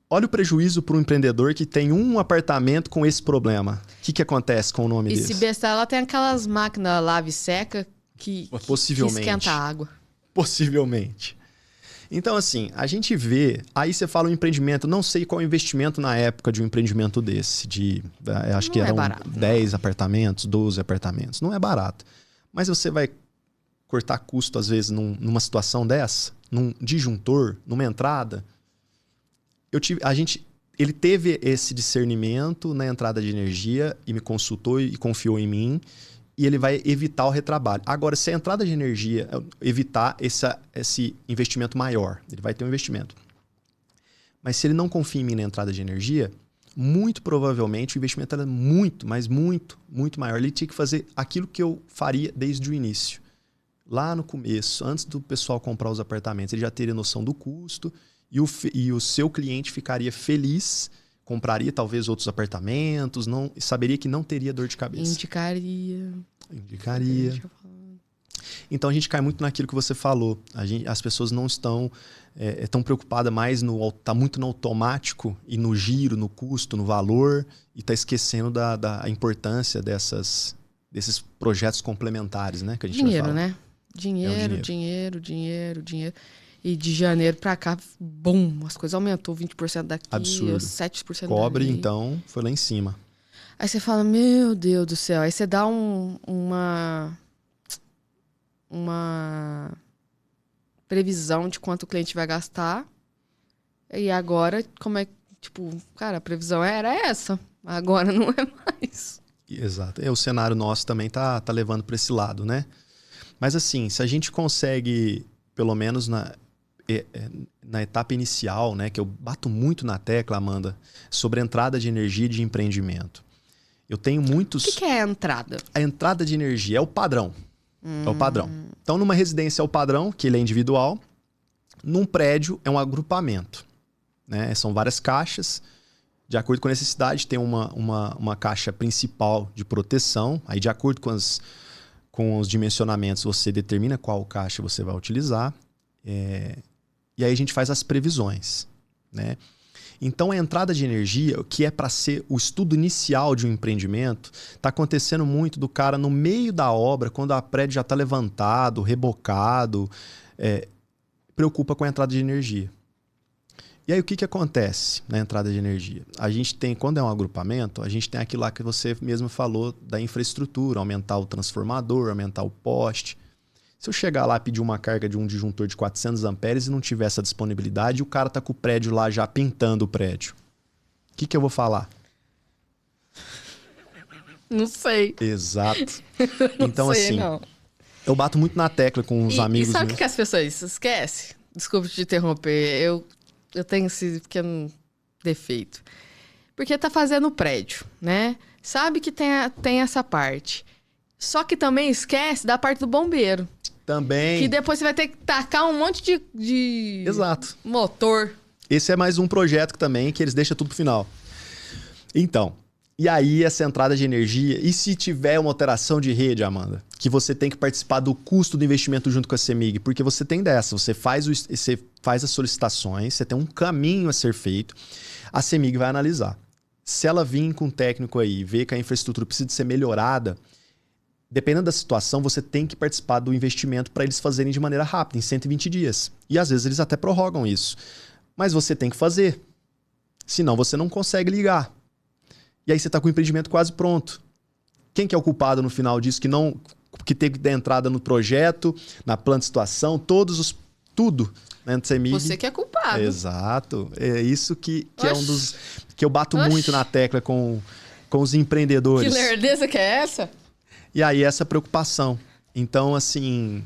Olha o prejuízo para um empreendedor que tem um apartamento com esse problema. O que acontece com o nome desse? E se bestar, ela tem aquelas máquinas lave-seca que esquenta a água. Possivelmente. Então, assim, a gente vê... Aí você fala um empreendimento, não sei qual o investimento na época de um empreendimento desse, acho que Não é eram barato, 10 apartamentos, 12 apartamentos. Não é barato. Mas você vai cortar custo, às vezes, numa situação dessa, num disjuntor, numa entrada. Ele teve esse discernimento na entrada de energia e me consultou e confiou em mim. E ele vai evitar o retrabalho. Agora, se a entrada de energia evitar esse investimento maior, ele vai ter um investimento. Mas se ele não confia em mim na entrada de energia, muito provavelmente o investimento era muito, mas muito, muito maior. Ele tinha que fazer aquilo que eu faria desde o início. Lá no começo, antes do pessoal comprar os apartamentos, ele já teria noção do custo e o seu cliente ficaria feliz, compraria talvez outros apartamentos, saberia que não teria dor de cabeça. Indicaria. Então a gente cai muito naquilo que você falou. As pessoas não estão tão preocupadas mais tá muito no automático e no giro, no custo, no valor, e tá esquecendo da importância desses projetos complementares, né? Que a gente Dinheiro, fala. né? Dinheiro. E de janeiro pra cá, bum, as coisas aumentou 20% daqui, Absurdo. 7% Cobre, dali. então, foi lá em cima. Aí você fala, meu Deus do céu. Aí você dá uma previsão de quanto o cliente vai gastar. E agora, como é... Tipo, cara, a previsão era essa. Agora não é mais. Exato. O cenário nosso também tá levando para esse lado, né? Mas assim, se a gente consegue, pelo menos na etapa inicial, né, que eu bato muito na tecla, Amanda, sobre a entrada de energia e de empreendimento. Eu tenho muitos... O que é a entrada? A entrada de energia é o padrão. É o padrão. Então, numa residência é o padrão, que ele é individual. Num prédio é um agrupamento, né? São várias caixas. De acordo com a necessidade, tem uma caixa principal de proteção. Aí, de acordo com os dimensionamentos, você determina qual caixa você vai utilizar. E aí a gente faz as previsões, né? Então, a entrada de energia, que é para ser o estudo inicial de um empreendimento, está acontecendo muito do cara no meio da obra, quando a prédio já está levantado, rebocado, preocupa com a entrada de energia. E aí, o que acontece na entrada de energia? A gente tem, quando é um agrupamento, a gente tem aquilo lá que você mesmo falou da infraestrutura, aumentar o transformador, aumentar o poste. Se eu chegar lá e pedir uma carga de um disjuntor de 400 amperes e não tiver essa disponibilidade, e o cara tá com o prédio lá já pintando o prédio, o que eu vou falar? Não sei. Exato. Então, não sei, assim, não. eu bato muito na tecla com os amigos. E sabe o meus. que as pessoas esquecem? Desculpa te interromper. Eu tenho esse pequeno defeito. Porque tá fazendo prédio, né? Sabe que tem essa parte. Só que também esquece da parte do bombeiro. Também. Que depois você vai ter que tacar um monte de Exato. motor. Esse é mais um projeto que eles deixam tudo pro final. Então, e aí essa entrada de energia, e se tiver uma alteração de rede, Amanda, que você tem que participar do custo do investimento junto com a CEMIG, porque você tem dessa, você faz as solicitações, você tem um caminho a ser feito, a CEMIG vai analisar. Se ela vir com um técnico aí, ver que a infraestrutura precisa ser melhorada, dependendo da situação, você tem que participar do investimento para eles fazerem de maneira rápida, em 120 dias. E às vezes eles até prorrogam isso. Mas você tem que fazer. Senão você não consegue ligar. E aí você está com o empreendimento quase pronto. Quem que é o culpado no final disso? Que teve que dar entrada no projeto, na plano de situação, tudo. Né, Você que é culpado. Exato. É isso que é um dos... que eu bato muito na tecla com os empreendedores. Que lerdeza que é essa? E aí essa preocupação. Então, assim,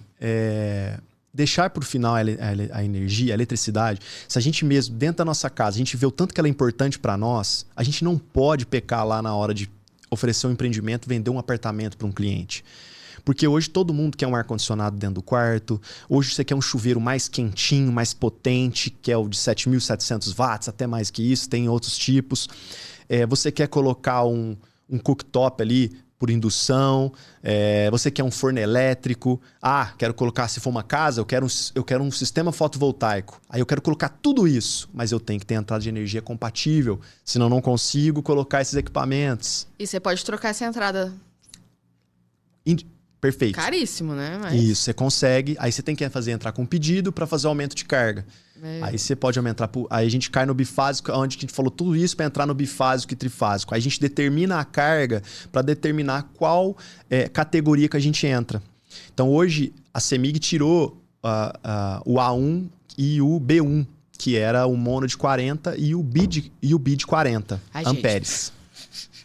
deixar por final a energia, a eletricidade, se a gente mesmo, dentro da nossa casa, a gente vê o tanto que ela é importante para nós, a gente não pode pecar lá na hora de oferecer um empreendimento, vender um apartamento para um cliente. Porque hoje todo mundo quer um ar-condicionado dentro do quarto, hoje você quer um chuveiro mais quentinho, mais potente, que é o de 7.700 watts, até mais que isso, tem outros tipos. Você quer colocar um cooktop ali por indução, você quer um forno elétrico, quero colocar, se for uma casa, eu quero um sistema fotovoltaico, aí eu quero colocar tudo isso, mas eu tenho que ter entrada de energia compatível, senão eu não consigo colocar esses equipamentos. E você pode trocar essa entrada. Perfeito. Caríssimo, né? Mas... Isso, você consegue. Aí você tem que entrar com um pedido para fazer o aumento de carga. Aí você pode aumentar. Aí a gente cai no bifásico, onde a gente falou tudo isso para entrar no bifásico e trifásico. Aí a gente determina a carga para determinar qual categoria que a gente entra. Então hoje a CEMIG tirou o A1 e o B1, que era o mono de 40 e o bi de 40 amperes.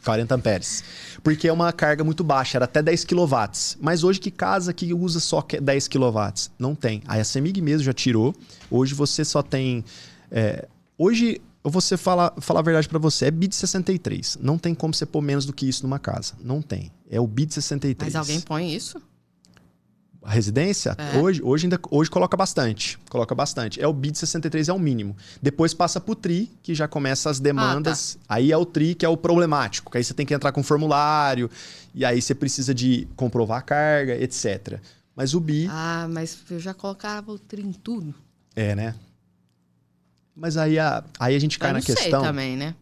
40 amperes. Porque é uma carga muito baixa, era até 10 kW. Mas hoje que casa que usa só 10 kW? Não tem. Aí a CEMIG mesmo já tirou. Hoje você só tem... hoje, eu vou falar a verdade para você, é bi de 63. Não tem como você pôr menos do que isso numa casa. Não tem. É o bi de 63. Mas alguém põe isso? A residência, hoje coloca bastante. Coloca bastante. É o bi de 63 é o mínimo. Depois passa pro TRI, que já começa as demandas. Tá. Aí é o TRI que é o problemático. Que aí você tem que entrar com formulário. E aí você precisa de comprovar a carga, etc. Mas o bi... Ah, mas eu já colocava o TRI em tudo. É, né? Mas aí a gente cai na questão... Eu não sei também, né?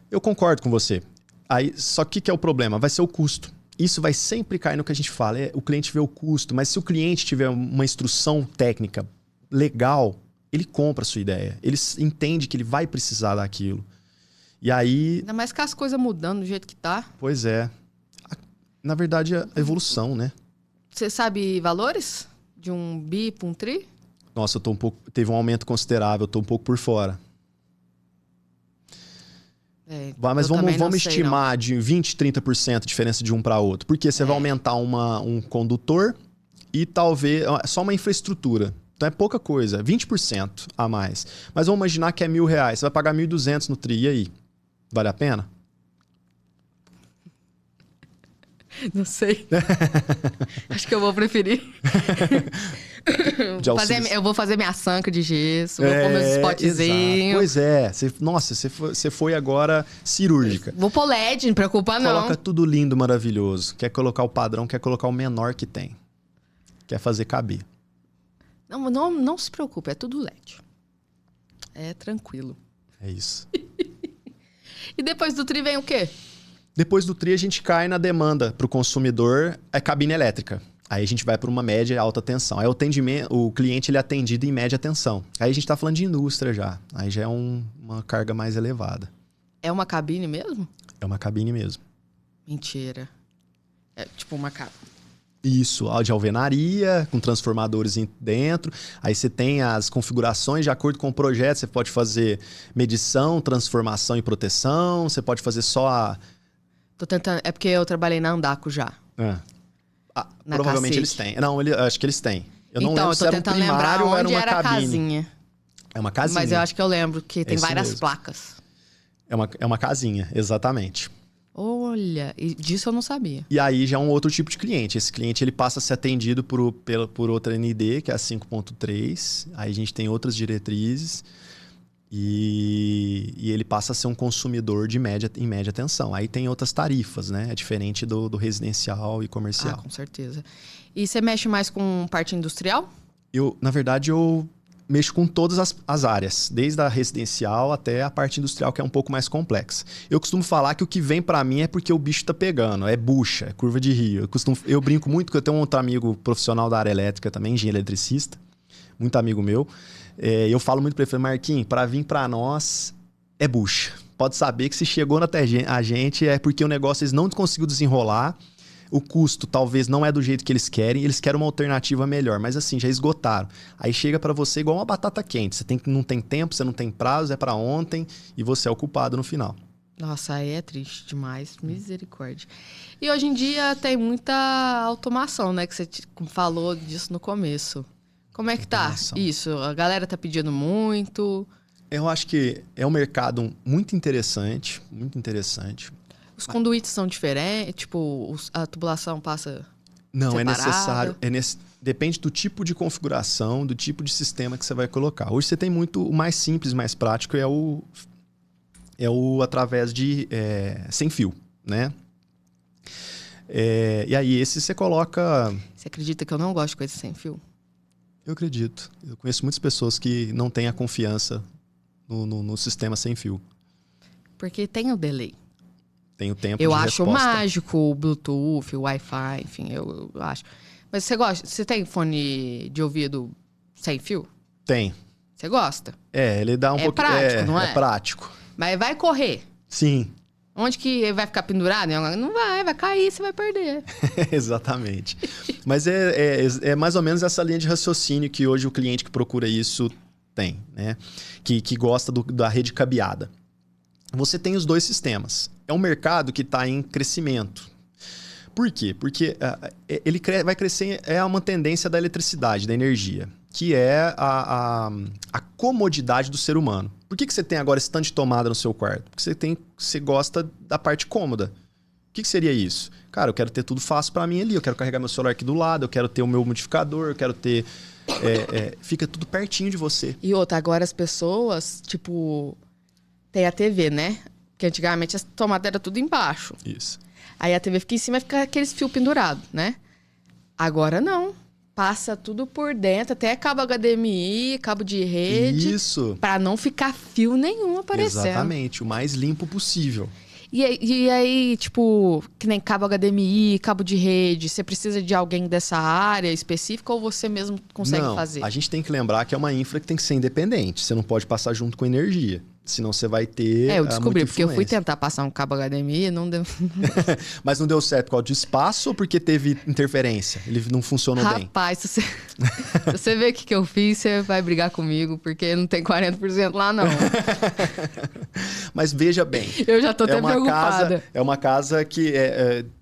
Eu concordo com você. Aí, só que é o problema? Vai ser o custo. Isso vai sempre cair no que a gente fala. O cliente vê o custo, mas se o cliente tiver uma instrução técnica legal, ele compra a sua ideia. Ele entende que ele vai precisar daquilo. E aí... Ainda mais que as coisas mudando do jeito que tá. Pois é. Na verdade, a evolução, né? Você sabe valores de um bi para um tri? Nossa, teve um aumento considerável, eu tô um pouco por fora. Mas vamos estimar de 20%, 30% de diferença de um para outro. Porque você vai aumentar um condutor e talvez só uma infraestrutura. Então é pouca coisa, 20% a mais. Mas vamos imaginar que é R$1.000. Você vai pagar 1.200 no TRI. E aí? Vale a pena? Não sei. Acho que eu vou preferir. Eu vou fazer minha sanca de gesso, vou pôr meus spotzinhos. Pois é. Você foi agora cirúrgica. Vou pôr LED, não preocupa não. Coloca tudo lindo, maravilhoso. Quer colocar o padrão, quer colocar o menor que tem. Quer fazer caber. Não se preocupe, é tudo LED. É tranquilo. É isso. E depois do tri vem o quê? Depois do TRI, a gente cai na demanda para o consumidor, cabine elétrica. Aí a gente vai para uma média e alta tensão. Aí o cliente ele é atendido em média tensão. Aí a gente está falando de indústria já. Aí já é uma carga mais elevada. É uma cabine mesmo? É uma cabine mesmo. Mentira. É tipo uma cabine. Isso, de alvenaria, com transformadores dentro. Aí você tem as configurações de acordo com o projeto. Você pode fazer medição, transformação e proteção. Você pode fazer só a... Tô tentando... É porque eu trabalhei na Andaco já. Provavelmente Cacete. eles têm. Não, acho que eles têm. Eu não lembro eu tô se era um tentando primário lembrar ou era onde uma era a cabine. casinha. É uma casinha. Mas eu acho que eu lembro que tem várias mesmo. placas. É uma casinha, exatamente. Olha, e disso eu não sabia. E aí já é um outro tipo de cliente. Esse cliente ele passa a ser atendido por outra ND, que é a 5.3. Aí a gente tem outras diretrizes. E ele passa a ser um consumidor em média tensão. Aí tem outras tarifas, né? É diferente do residencial e comercial. Ah, com certeza. E você mexe mais com parte industrial? Na verdade, eu mexo com todas as áreas, desde a residencial até a parte industrial, que é um pouco mais complexa. Eu costumo falar que o que vem para mim é porque o bicho tá pegando, é bucha, é curva de rio. Eu brinco muito, que eu tenho um outro amigo profissional da área elétrica também, engenheiro eletricista, muito amigo meu. Eu falo muito para ele, Marquinhos, para vir para nós é bucha. Pode saber que se chegou até a gente é porque o negócio eles não conseguiu desenrolar. O custo talvez não é do jeito que eles querem uma alternativa melhor, mas assim, já esgotaram. Aí chega para você igual uma batata quente, não tem tempo, você não tem prazo, é para ontem e você é o culpado no final. Nossa, aí é triste demais, misericórdia. E hoje em dia tem muita automação, né, que você falou disso no começo. Como é que tá isso? A galera tá pedindo muito? Eu acho que é um mercado muito interessante, muito interessante. Os conduítes são diferentes? Tipo, a tubulação passa Não, separada? É necessário. Depende do tipo de configuração, do tipo de sistema que você vai colocar. Hoje você tem o mais simples, mais prático, é o através de sem fio, né? E aí esse você coloca... Você acredita que eu não gosto de coisa sem fio? Eu acredito. Eu conheço muitas pessoas que não têm a confiança no sistema sem fio. Porque tem o delay. tem o tempo Eu de acho resposta. mágico o Bluetooth, o Wi-Fi, enfim, eu acho. Mas você gosta? Você tem fone de ouvido sem fio? Tem. Você gosta? Ele dá um pouco... prático, não é? É prático. Mas vai correr. Sim. Onde que vai ficar pendurado? Não vai cair, você vai perder. Exatamente. Mas é mais ou menos essa linha de raciocínio que hoje o cliente que procura isso tem, né? Que gosta da rede cabeada. Você tem os dois sistemas. É um mercado que está em crescimento. Por quê? Porque ele vai crescer, é uma tendência da eletricidade, da energia, que é a comodidade do ser humano. Por que você tem agora esse tanto de tomada no seu quarto? Porque você gosta da parte cômoda. O que seria isso? Cara, eu quero ter tudo fácil para mim ali, eu quero carregar meu celular aqui do lado, eu quero ter o meu modificador, eu quero ter... fica tudo pertinho de você. E outra, agora as pessoas, tipo, tem a TV, né? Porque antigamente as tomadas eram tudo embaixo. Isso. Aí a TV fica em cima e fica aqueles fios pendurados, né? Agora não. Passa tudo por dentro, até cabo HDMI, cabo de rede. Isso. Pra não ficar fio nenhum aparecendo. Exatamente, o mais limpo possível. E aí, tipo, que nem cabo HDMI, cabo de rede, você precisa de alguém dessa área específica ou você mesmo consegue fazer? A gente tem que lembrar que é uma infra que tem que ser independente. Você não pode passar junto com energia. Senão você vai ter. Eu descobri, muita porque eu fui influência. tentar passar um cabo HDMI e não deu. Mas não deu certo por causa de espaço ou porque teve interferência? Ele não funcionou bem? Rapaz, se você ver o que eu fiz, você vai brigar comigo, porque não tem 40% lá, não. Mas veja bem. Eu já tô até preocupada. É uma casa que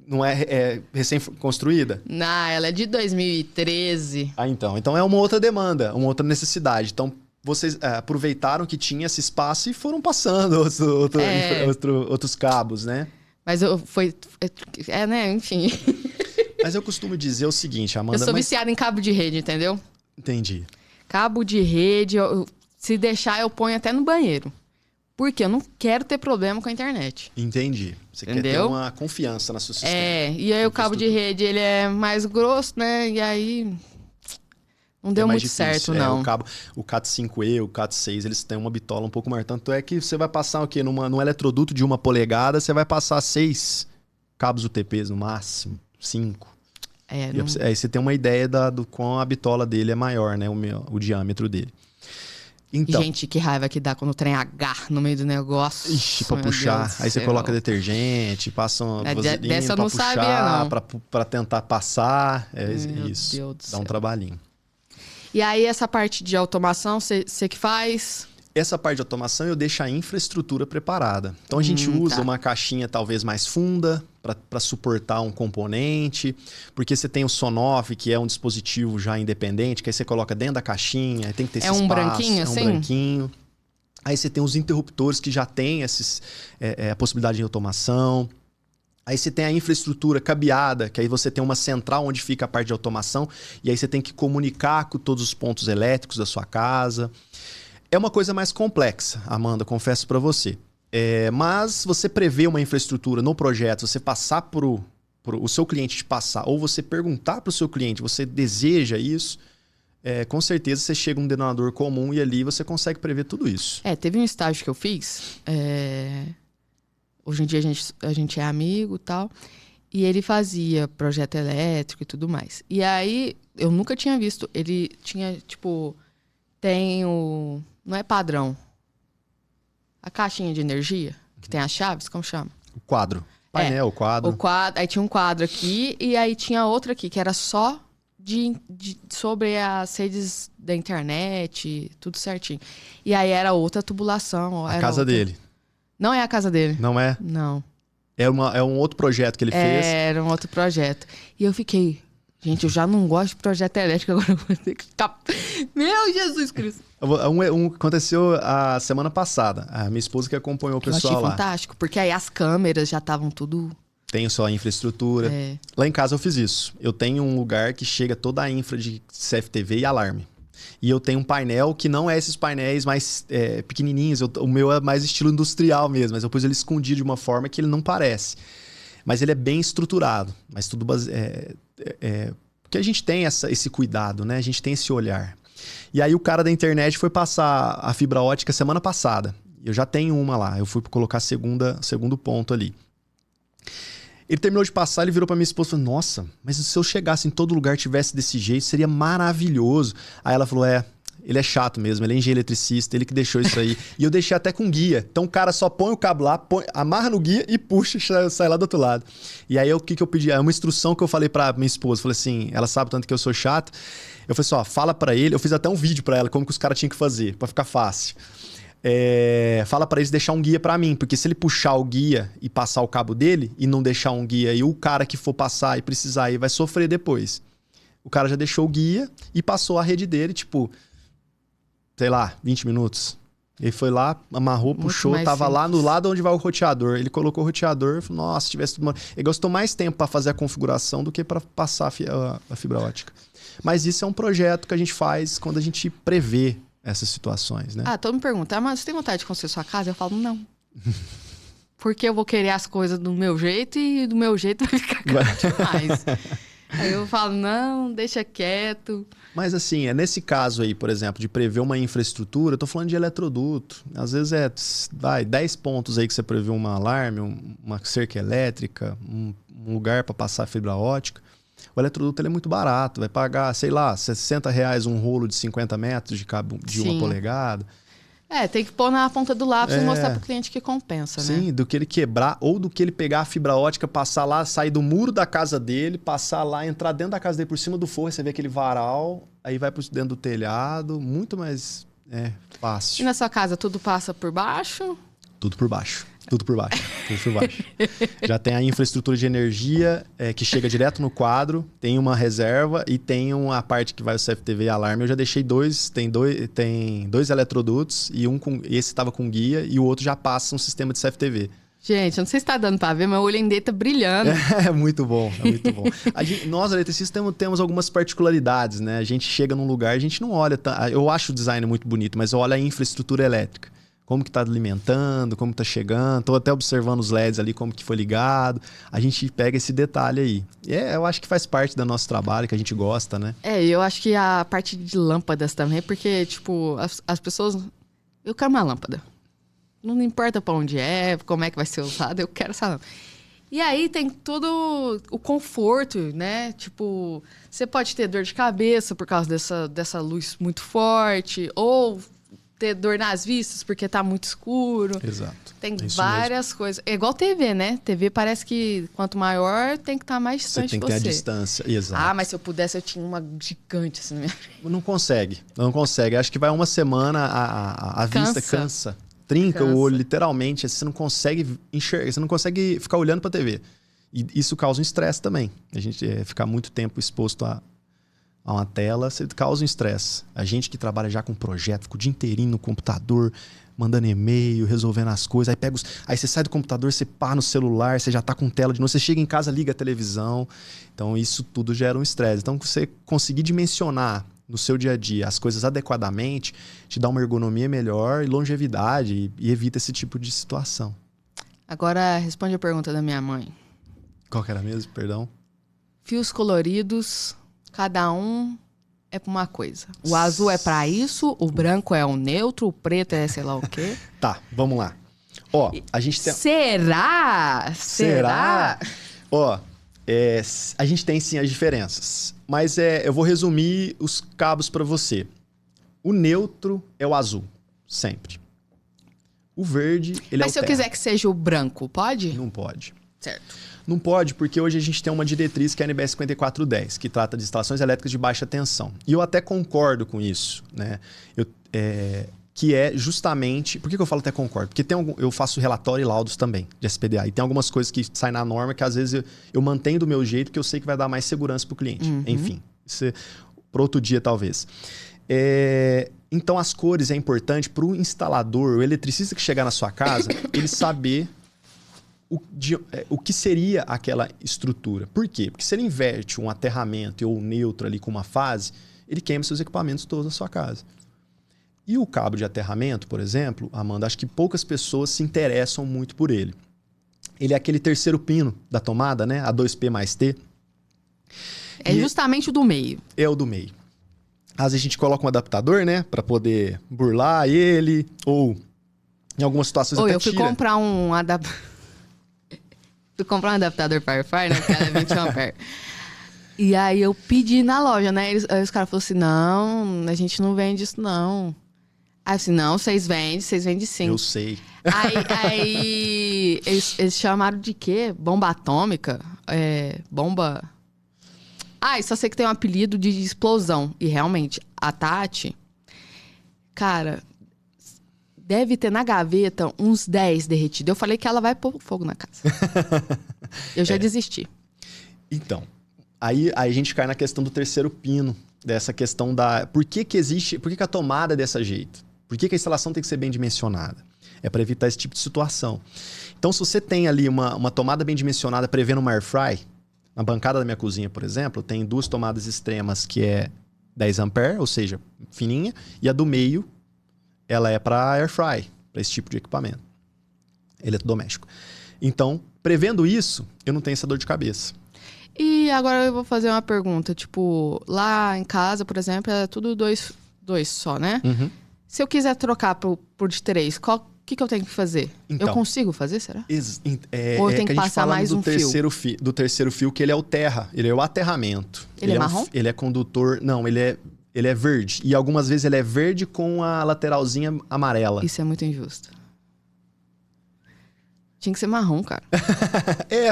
não é recém-construída? Não, ela é de 2013. Então. Então é uma outra demanda, uma outra necessidade. Então, vocês aproveitaram que tinha esse espaço e foram passando outros cabos, né? Mas né? Enfim. Mas eu costumo dizer o seguinte, Amanda... Eu sou viciada em cabo de rede, entendeu? Entendi. Cabo de rede, se deixar, eu ponho até no banheiro. Porque eu não quero ter problema com a internet. Entendi. Você quer ter uma confiança na sua sistema. E aí o cabo de rede, ele é mais grosso, né? E aí... Não deu muito certo, não. O CAT5E, o CAT6, eles têm uma bitola um pouco maior. Tanto é que você vai passar o quê? Num eletroduto de 1 polegada, você vai passar 6 cabos UTPs no máximo, 5. Aí você tem uma ideia do quão a bitola dele é maior, né? O diâmetro dele. Então, gente, que raiva que dá quando o trem H no meio do negócio. Ixi, pra puxar. Aí você coloca detergente, passa uma vaselina pra puxar, sabia, não. Pra tentar passar. Isso. Deus do dá céu. um trabalhinho. E aí, essa parte de automação, você que faz? Essa parte de automação eu deixo a infraestrutura preparada. Então a gente usa uma caixinha talvez mais funda para suportar um componente, porque você tem o Sonoff, que é um dispositivo já independente, que aí você coloca dentro da caixinha, aí tem que ter esse espaço. Branquinho assim? É um branquinho. Aí você tem os interruptores que já tem a possibilidade de automação. Aí você tem a infraestrutura cabeada, que aí você tem uma central onde fica a parte de automação, e aí você tem que comunicar com todos os pontos elétricos da sua casa. É uma coisa mais complexa, Amanda, confesso para você. Mas você prevê uma infraestrutura no projeto, você passar o seu cliente te passar, ou você perguntar para o seu cliente, você deseja isso, com certeza você chega a um denominador comum e ali você consegue prever tudo isso. Teve um estágio que eu fiz... Hoje em dia a gente é amigo e tal. E ele fazia projeto elétrico e tudo mais. E aí, eu nunca tinha visto. Ele tinha, tipo... Tem o... Não é padrão. A caixinha de energia, que tem as chaves, como chama? O quadro. Painel, quadro. O quadro. Aí tinha um quadro aqui e aí tinha outro aqui, que era só sobre as redes da internet, tudo certinho. E aí era outra tubulação. A casa dele. Não é a casa dele. Não é? Não. É um outro projeto que ele fez? Era um outro projeto. E eu fiquei... Gente, eu já não gosto de projeto elétrico, agora eu vou ter que ficar... Meu Jesus Cristo! Aconteceu a semana passada. A minha esposa que acompanhou o pessoal lá. Eu achei fantástico, porque aí as câmeras já estavam tudo... Tenho só a infraestrutura. Lá em casa eu fiz isso. Eu tenho um lugar que chega toda a infra de CFTV e alarme. E eu tenho um painel que não é esses painéis mais pequenininhos. O meu é mais estilo industrial mesmo. Mas eu pus ele escondido de uma forma que ele não parece. Mas ele é bem estruturado. Mas tudo porque a gente tem esse cuidado, né? A gente tem esse olhar. E aí o cara da internet foi passar a fibra ótica semana passada. Eu já tenho uma lá. Eu fui colocar segundo ponto ali. Ele terminou de passar, ele virou pra minha esposa e falou, nossa, mas se eu chegasse em todo lugar, tivesse desse jeito, seria maravilhoso. Aí ela falou, ele é chato mesmo, ele é engenheiro eletricista, ele que deixou isso aí. E eu deixei até com guia. Então o cara só põe o cabo lá, amarra no guia e puxa e sai lá do outro lado. E aí o que eu pedi? É uma instrução que eu falei pra minha esposa. Falei assim, ela sabe tanto que eu sou chato. Eu falei assim, ó, fala pra ele. Eu fiz até um vídeo pra ela, como que os caras tinham que fazer, pra ficar fácil. Fala pra eles deixar um guia pra mim, porque se ele puxar o guia e passar o cabo dele e não deixar um guia e o cara que for passar e precisar ir vai sofrer depois. O cara já deixou o guia e passou a rede dele, tipo... sei lá, 20 minutos. Ele foi lá, amarrou, puxou, tava simples. Lá no lado onde vai o roteador. Ele colocou o roteador e falou, nossa, se tivesse tudo... Ele gastou mais tempo para fazer a configuração do que para passar a fibra ótica. Mas isso é um projeto que a gente faz quando a gente prevê essas situações, né? Todo mundo me pergunta, mas você tem vontade de construir sua casa? Eu falo, não. Porque eu vou querer as coisas do meu jeito e do meu jeito vai ficar caro demais. Aí eu falo, não, deixa quieto. Mas assim, nesse caso aí, por exemplo, de prever uma infraestrutura, eu tô falando de eletroduto. Às vezes 10 pontos aí que você prevê um alarme, uma cerca elétrica, um lugar para passar fibra ótica. O eletroduto ele é muito barato, vai pagar, sei lá, R$60 um rolo de 50 metros de cabo de 1 polegada. Tem que pôr na ponta do lápis e mostrar pro cliente que compensa, né? Sim, do que ele quebrar ou do que ele pegar a fibra ótica, passar lá, sair do muro da casa dele, passar lá, entrar dentro da casa dele por cima do forro, você vê aquele varal, aí vai dentro do telhado, muito mais fácil. E na sua casa tudo passa por baixo? Tudo por baixo. Tudo por baixo. Já tem a infraestrutura de energia que chega direto no quadro, tem uma reserva e tem uma parte que vai o CFTV e alarme. Eu já deixei tem dois eletrodutos e esse estava com guia e o outro já passa um sistema de CFTV. Gente, eu não sei se tá dando pra ver, mas o olho ainda tá brilhando. É muito bom, é muito bom. Nós, eletricistas, temos algumas particularidades, né? A gente chega num lugar, a gente não olha... Eu acho o design muito bonito, mas eu olho a infraestrutura elétrica. Como que tá alimentando, como tá chegando. Tô até observando os LEDs ali, como que foi ligado. A gente pega esse detalhe aí. Eu acho que faz parte do nosso trabalho, que a gente gosta, né? Eu acho que a parte de lâmpadas também, porque, tipo, as pessoas... Eu quero uma lâmpada. Não importa pra onde como é que vai ser usada, eu quero essa lâmpada. E aí tem todo o conforto, né? Tipo, você pode ter dor de cabeça por causa dessa luz muito forte, ou... ter dor nas vistas porque tá muito escuro. Exato. Tem várias coisas. É igual TV, né? TV parece que quanto maior tem que estar mais distante de você. Você tem que ter a distância. Exato. Mas se eu pudesse, eu tinha uma gigante assim na minha... Não consegue. Acho que vai uma semana, a vista cansa. Trinca o olho, literalmente. Você não consegue enxergar, você não consegue ficar olhando pra TV. E isso causa um estresse também. A gente ficar muito tempo exposto a uma tela, você causa um estresse. A gente que trabalha já com projeto, fica o dia inteirinho no computador, mandando e-mail, resolvendo as coisas. Aí você sai do computador, você pá no celular, você já tá com tela de novo, você chega em casa, liga a televisão. Então isso tudo gera um estresse. Então você conseguir dimensionar no seu dia a dia as coisas adequadamente, te dá uma ergonomia melhor e longevidade e evita esse tipo de situação. Agora responde a pergunta da minha mãe. Qual que era mesmo? Perdão. Fios coloridos... Cada um é pra uma coisa. O azul é pra isso, o branco é o neutro, o preto é sei lá o quê. Tá, vamos lá. A gente tem... Será? A gente tem sim as diferenças. Mas eu vou resumir os cabos pra você. O neutro é o azul, sempre. O verde, ele é o Mas se eu quiser que seja o branco, pode? Não pode. Certo. Não pode, porque hoje a gente tem uma diretriz que é a NBS 5410, que trata de instalações elétricas de baixa tensão. E eu até concordo com isso, né? Que é justamente... Por que eu falo até concordo? Porque eu faço relatório e laudos também, de SPDA. E tem algumas coisas que saem na norma que às vezes eu mantenho do meu jeito, que eu sei que vai dar mais segurança para o cliente. Uhum. Enfim, isso é para outro dia talvez. Então as cores é importante para o instalador, o eletricista que chegar na sua casa, ele saber... o que seria aquela estrutura. Por quê? Porque se ele inverte um aterramento ou um neutro ali com uma fase, ele queima seus equipamentos todos na sua casa. E o cabo de aterramento, por exemplo, Amanda, acho que poucas pessoas se interessam muito por ele. Ele é aquele terceiro pino da tomada, né? A2P mais T. É justamente o do meio. É o do meio. Às vezes a gente coloca um adaptador, né? Para poder burlar ele, ou em algumas situações até eu fui tira. comprar um adaptador. Tu comprar um adaptador Firefly, né? Porque ela é 21 amperes. E aí eu pedi na loja, né? Aí os caras falaram assim, não, a gente não vende isso, não. Aí eu assim, não, vocês vendem sim. Eu sei. Aí eles chamaram de quê? Bomba atômica? Bomba... só sei que tem um apelido de explosão. E realmente, a Tati, cara, deve ter na gaveta uns 10 derretidos. Eu falei que ela vai pôr fogo na casa. Eu já desisti. Então, aí a gente cai na questão do terceiro pino, dessa questão da... Por que a tomada é dessa jeito? Por que a instalação tem que ser bem dimensionada? É para evitar esse tipo de situação. Então, se você tem ali uma tomada bem dimensionada prevendo uma air fry, na bancada da minha cozinha, por exemplo, tem 2 tomadas extremas que é 10 ampere, ou seja, fininha, e a do meio, ela é para air fry, para esse tipo de equipamento eletrodoméstico. Então, prevendo isso, eu não tenho essa dor de cabeça. E agora eu vou fazer uma pergunta, tipo, lá em casa, por exemplo, é tudo dois só, né? Uhum. Se eu quiser trocar por de 3, o que eu tenho que fazer? Então, eu consigo fazer, será? Ou eu tenho que passar mais um fio? Do terceiro fio, que ele é o terra, ele é o aterramento. Ele é marrom? Ele é condutor... Não, ele é verde. E algumas vezes ele é verde com a lateralzinha amarela. Isso é muito injusto. Tinha que ser marrom, cara.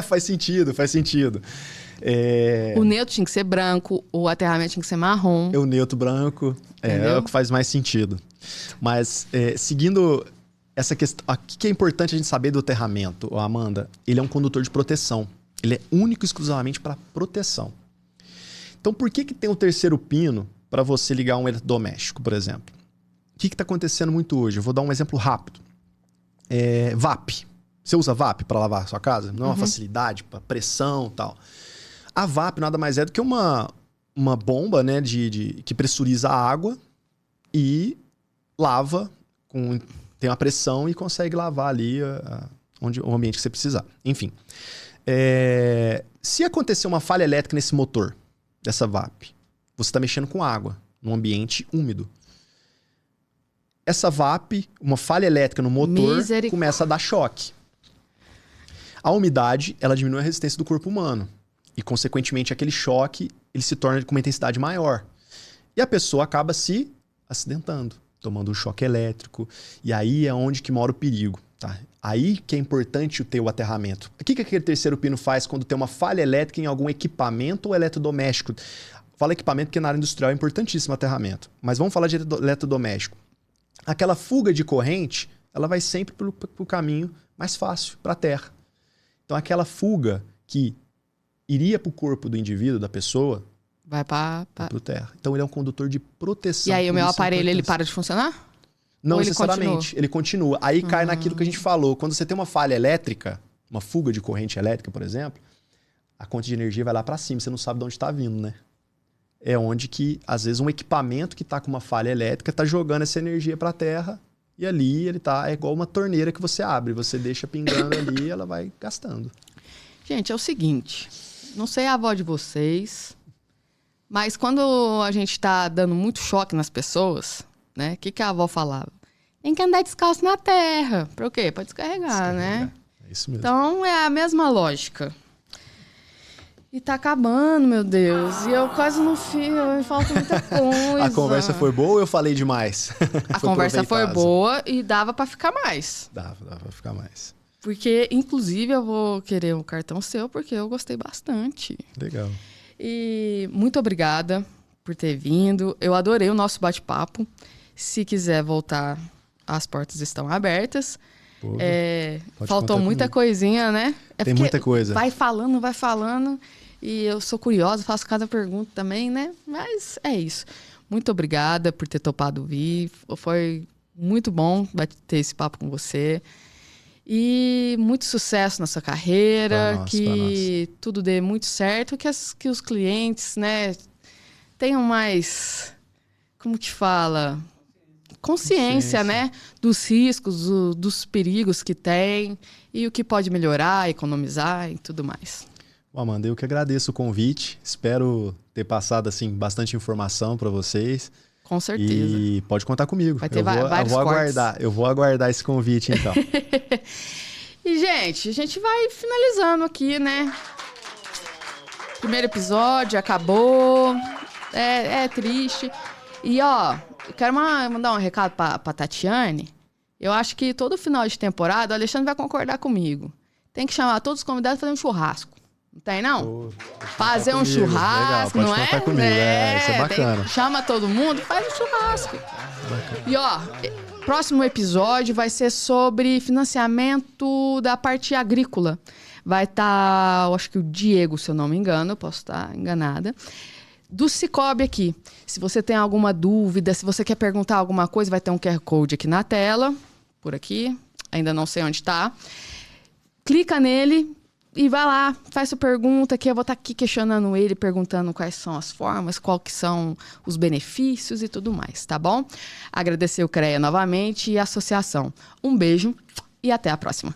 Faz sentido. O neutro tinha que ser branco, o aterramento tinha que ser marrom. O neutro branco é o que faz mais sentido. Mas, seguindo essa questão... O que é importante a gente saber do aterramento, Amanda? Ele é um condutor de proteção. Ele é único e exclusivamente para proteção. Então, por que tem o terceiro pino para você ligar um eletrodoméstico, por exemplo? O que está acontecendo muito hoje? Eu vou dar um exemplo rápido. VAP. Você usa VAP para lavar a sua casa? Não é uma facilidade para pressão e tal. A VAP nada mais é do que uma bomba, né, que pressuriza a água e lava, tem uma pressão e consegue lavar ali o ambiente que você precisar. Enfim. Se acontecer uma falha elétrica nesse motor dessa VAP, você está mexendo com água num ambiente úmido. Essa VAP, uma falha elétrica no motor, começa a dar choque. A umidade, ela diminui a resistência do corpo humano. E, consequentemente, aquele choque, ele se torna com uma intensidade maior. E a pessoa acaba se acidentando, tomando um choque elétrico. E aí é onde que mora o perigo. Tá? Aí que é importante ter o aterramento. O que aquele terceiro pino faz quando tem uma falha elétrica em algum equipamento ou eletrodoméstico? Fala equipamento porque na área industrial é importantíssimo o aterramento. Mas vamos falar de eletrodoméstico. Aquela fuga de corrente, ela vai sempre pro caminho mais fácil, para a terra. Então, aquela fuga que iria para o corpo do indivíduo, da pessoa, vai para o terra. Então, ele é um condutor de proteção. E aí, o meu aparelho, ele para de funcionar? Não necessariamente. Ele continua. Aí cai naquilo que a gente falou. Quando você tem uma falha elétrica, uma fuga de corrente elétrica, por exemplo, a conta de energia vai lá para cima. Você não sabe de onde está vindo, né? É onde que, às vezes, um equipamento que está com uma falha elétrica está jogando essa energia para a terra. E ali ele tá, é igual uma torneira que você abre, você deixa pingando ali e ela vai gastando. Gente, é o seguinte, não sei a avó de vocês, mas quando a gente tá dando muito choque nas pessoas, né? O que a avó falava? Tem que andar descalço na terra. Pra o quê? Pra descarregar, né? É isso mesmo. Então é a mesma lógica. E tá acabando, meu Deus. E eu quase não fiz, me falta muita coisa. A conversa foi boa ou eu falei demais? A conversa foi boa e dava pra ficar mais. Dava pra ficar mais. Porque, inclusive, eu vou querer um cartão seu, porque eu gostei bastante. Legal. E muito obrigada por ter vindo. Eu adorei o nosso bate-papo. Se quiser voltar, as portas estão abertas. Faltou muita coisinha, né? Tem muita coisa. Vai falando. E eu sou curiosa, faço cada pergunta também, né? Mas é isso. Muito obrigada por ter topado vir. Foi muito bom ter esse papo com você. E muito sucesso na sua carreira. Que tudo dê muito certo. Que os clientes, né, tenham mais... Como que fala? Consciência, né? Dos riscos, dos perigos que tem. E o que pode melhorar, economizar e tudo mais. Amanda, eu que agradeço o convite. Espero ter passado assim, bastante informação para vocês. Com certeza. E pode contar comigo. Vai ter vários eu vou aguardar esse convite, então. E, gente, a gente vai finalizando aqui, né? Primeiro episódio, acabou. É triste. E, ó, eu quero mandar um recado pra Tatiane. Eu acho que todo final de temporada, o Alexandre vai concordar comigo. Tem que chamar todos os convidados e fazer um churrasco. Não tem, não? Fazer um churrasco, legal, não é? Comigo. Isso é bacana. Chama todo mundo, faz um churrasco. Bacana. E, ó, próximo episódio vai ser sobre financiamento da parte agrícola. Vai estar, eu acho que o Diego, se eu não me engano, posso estar enganada, do Cicobi aqui. Se você tem alguma dúvida, se você quer perguntar alguma coisa, vai ter um QR Code aqui na tela, por aqui, ainda não sei onde está. Clica nele e vai lá, faz sua pergunta, que eu vou estar aqui questionando ele, perguntando quais são as formas, qual que são os benefícios e tudo mais, tá bom? Agradecer o CREA novamente e a associação. Um beijo e até a próxima.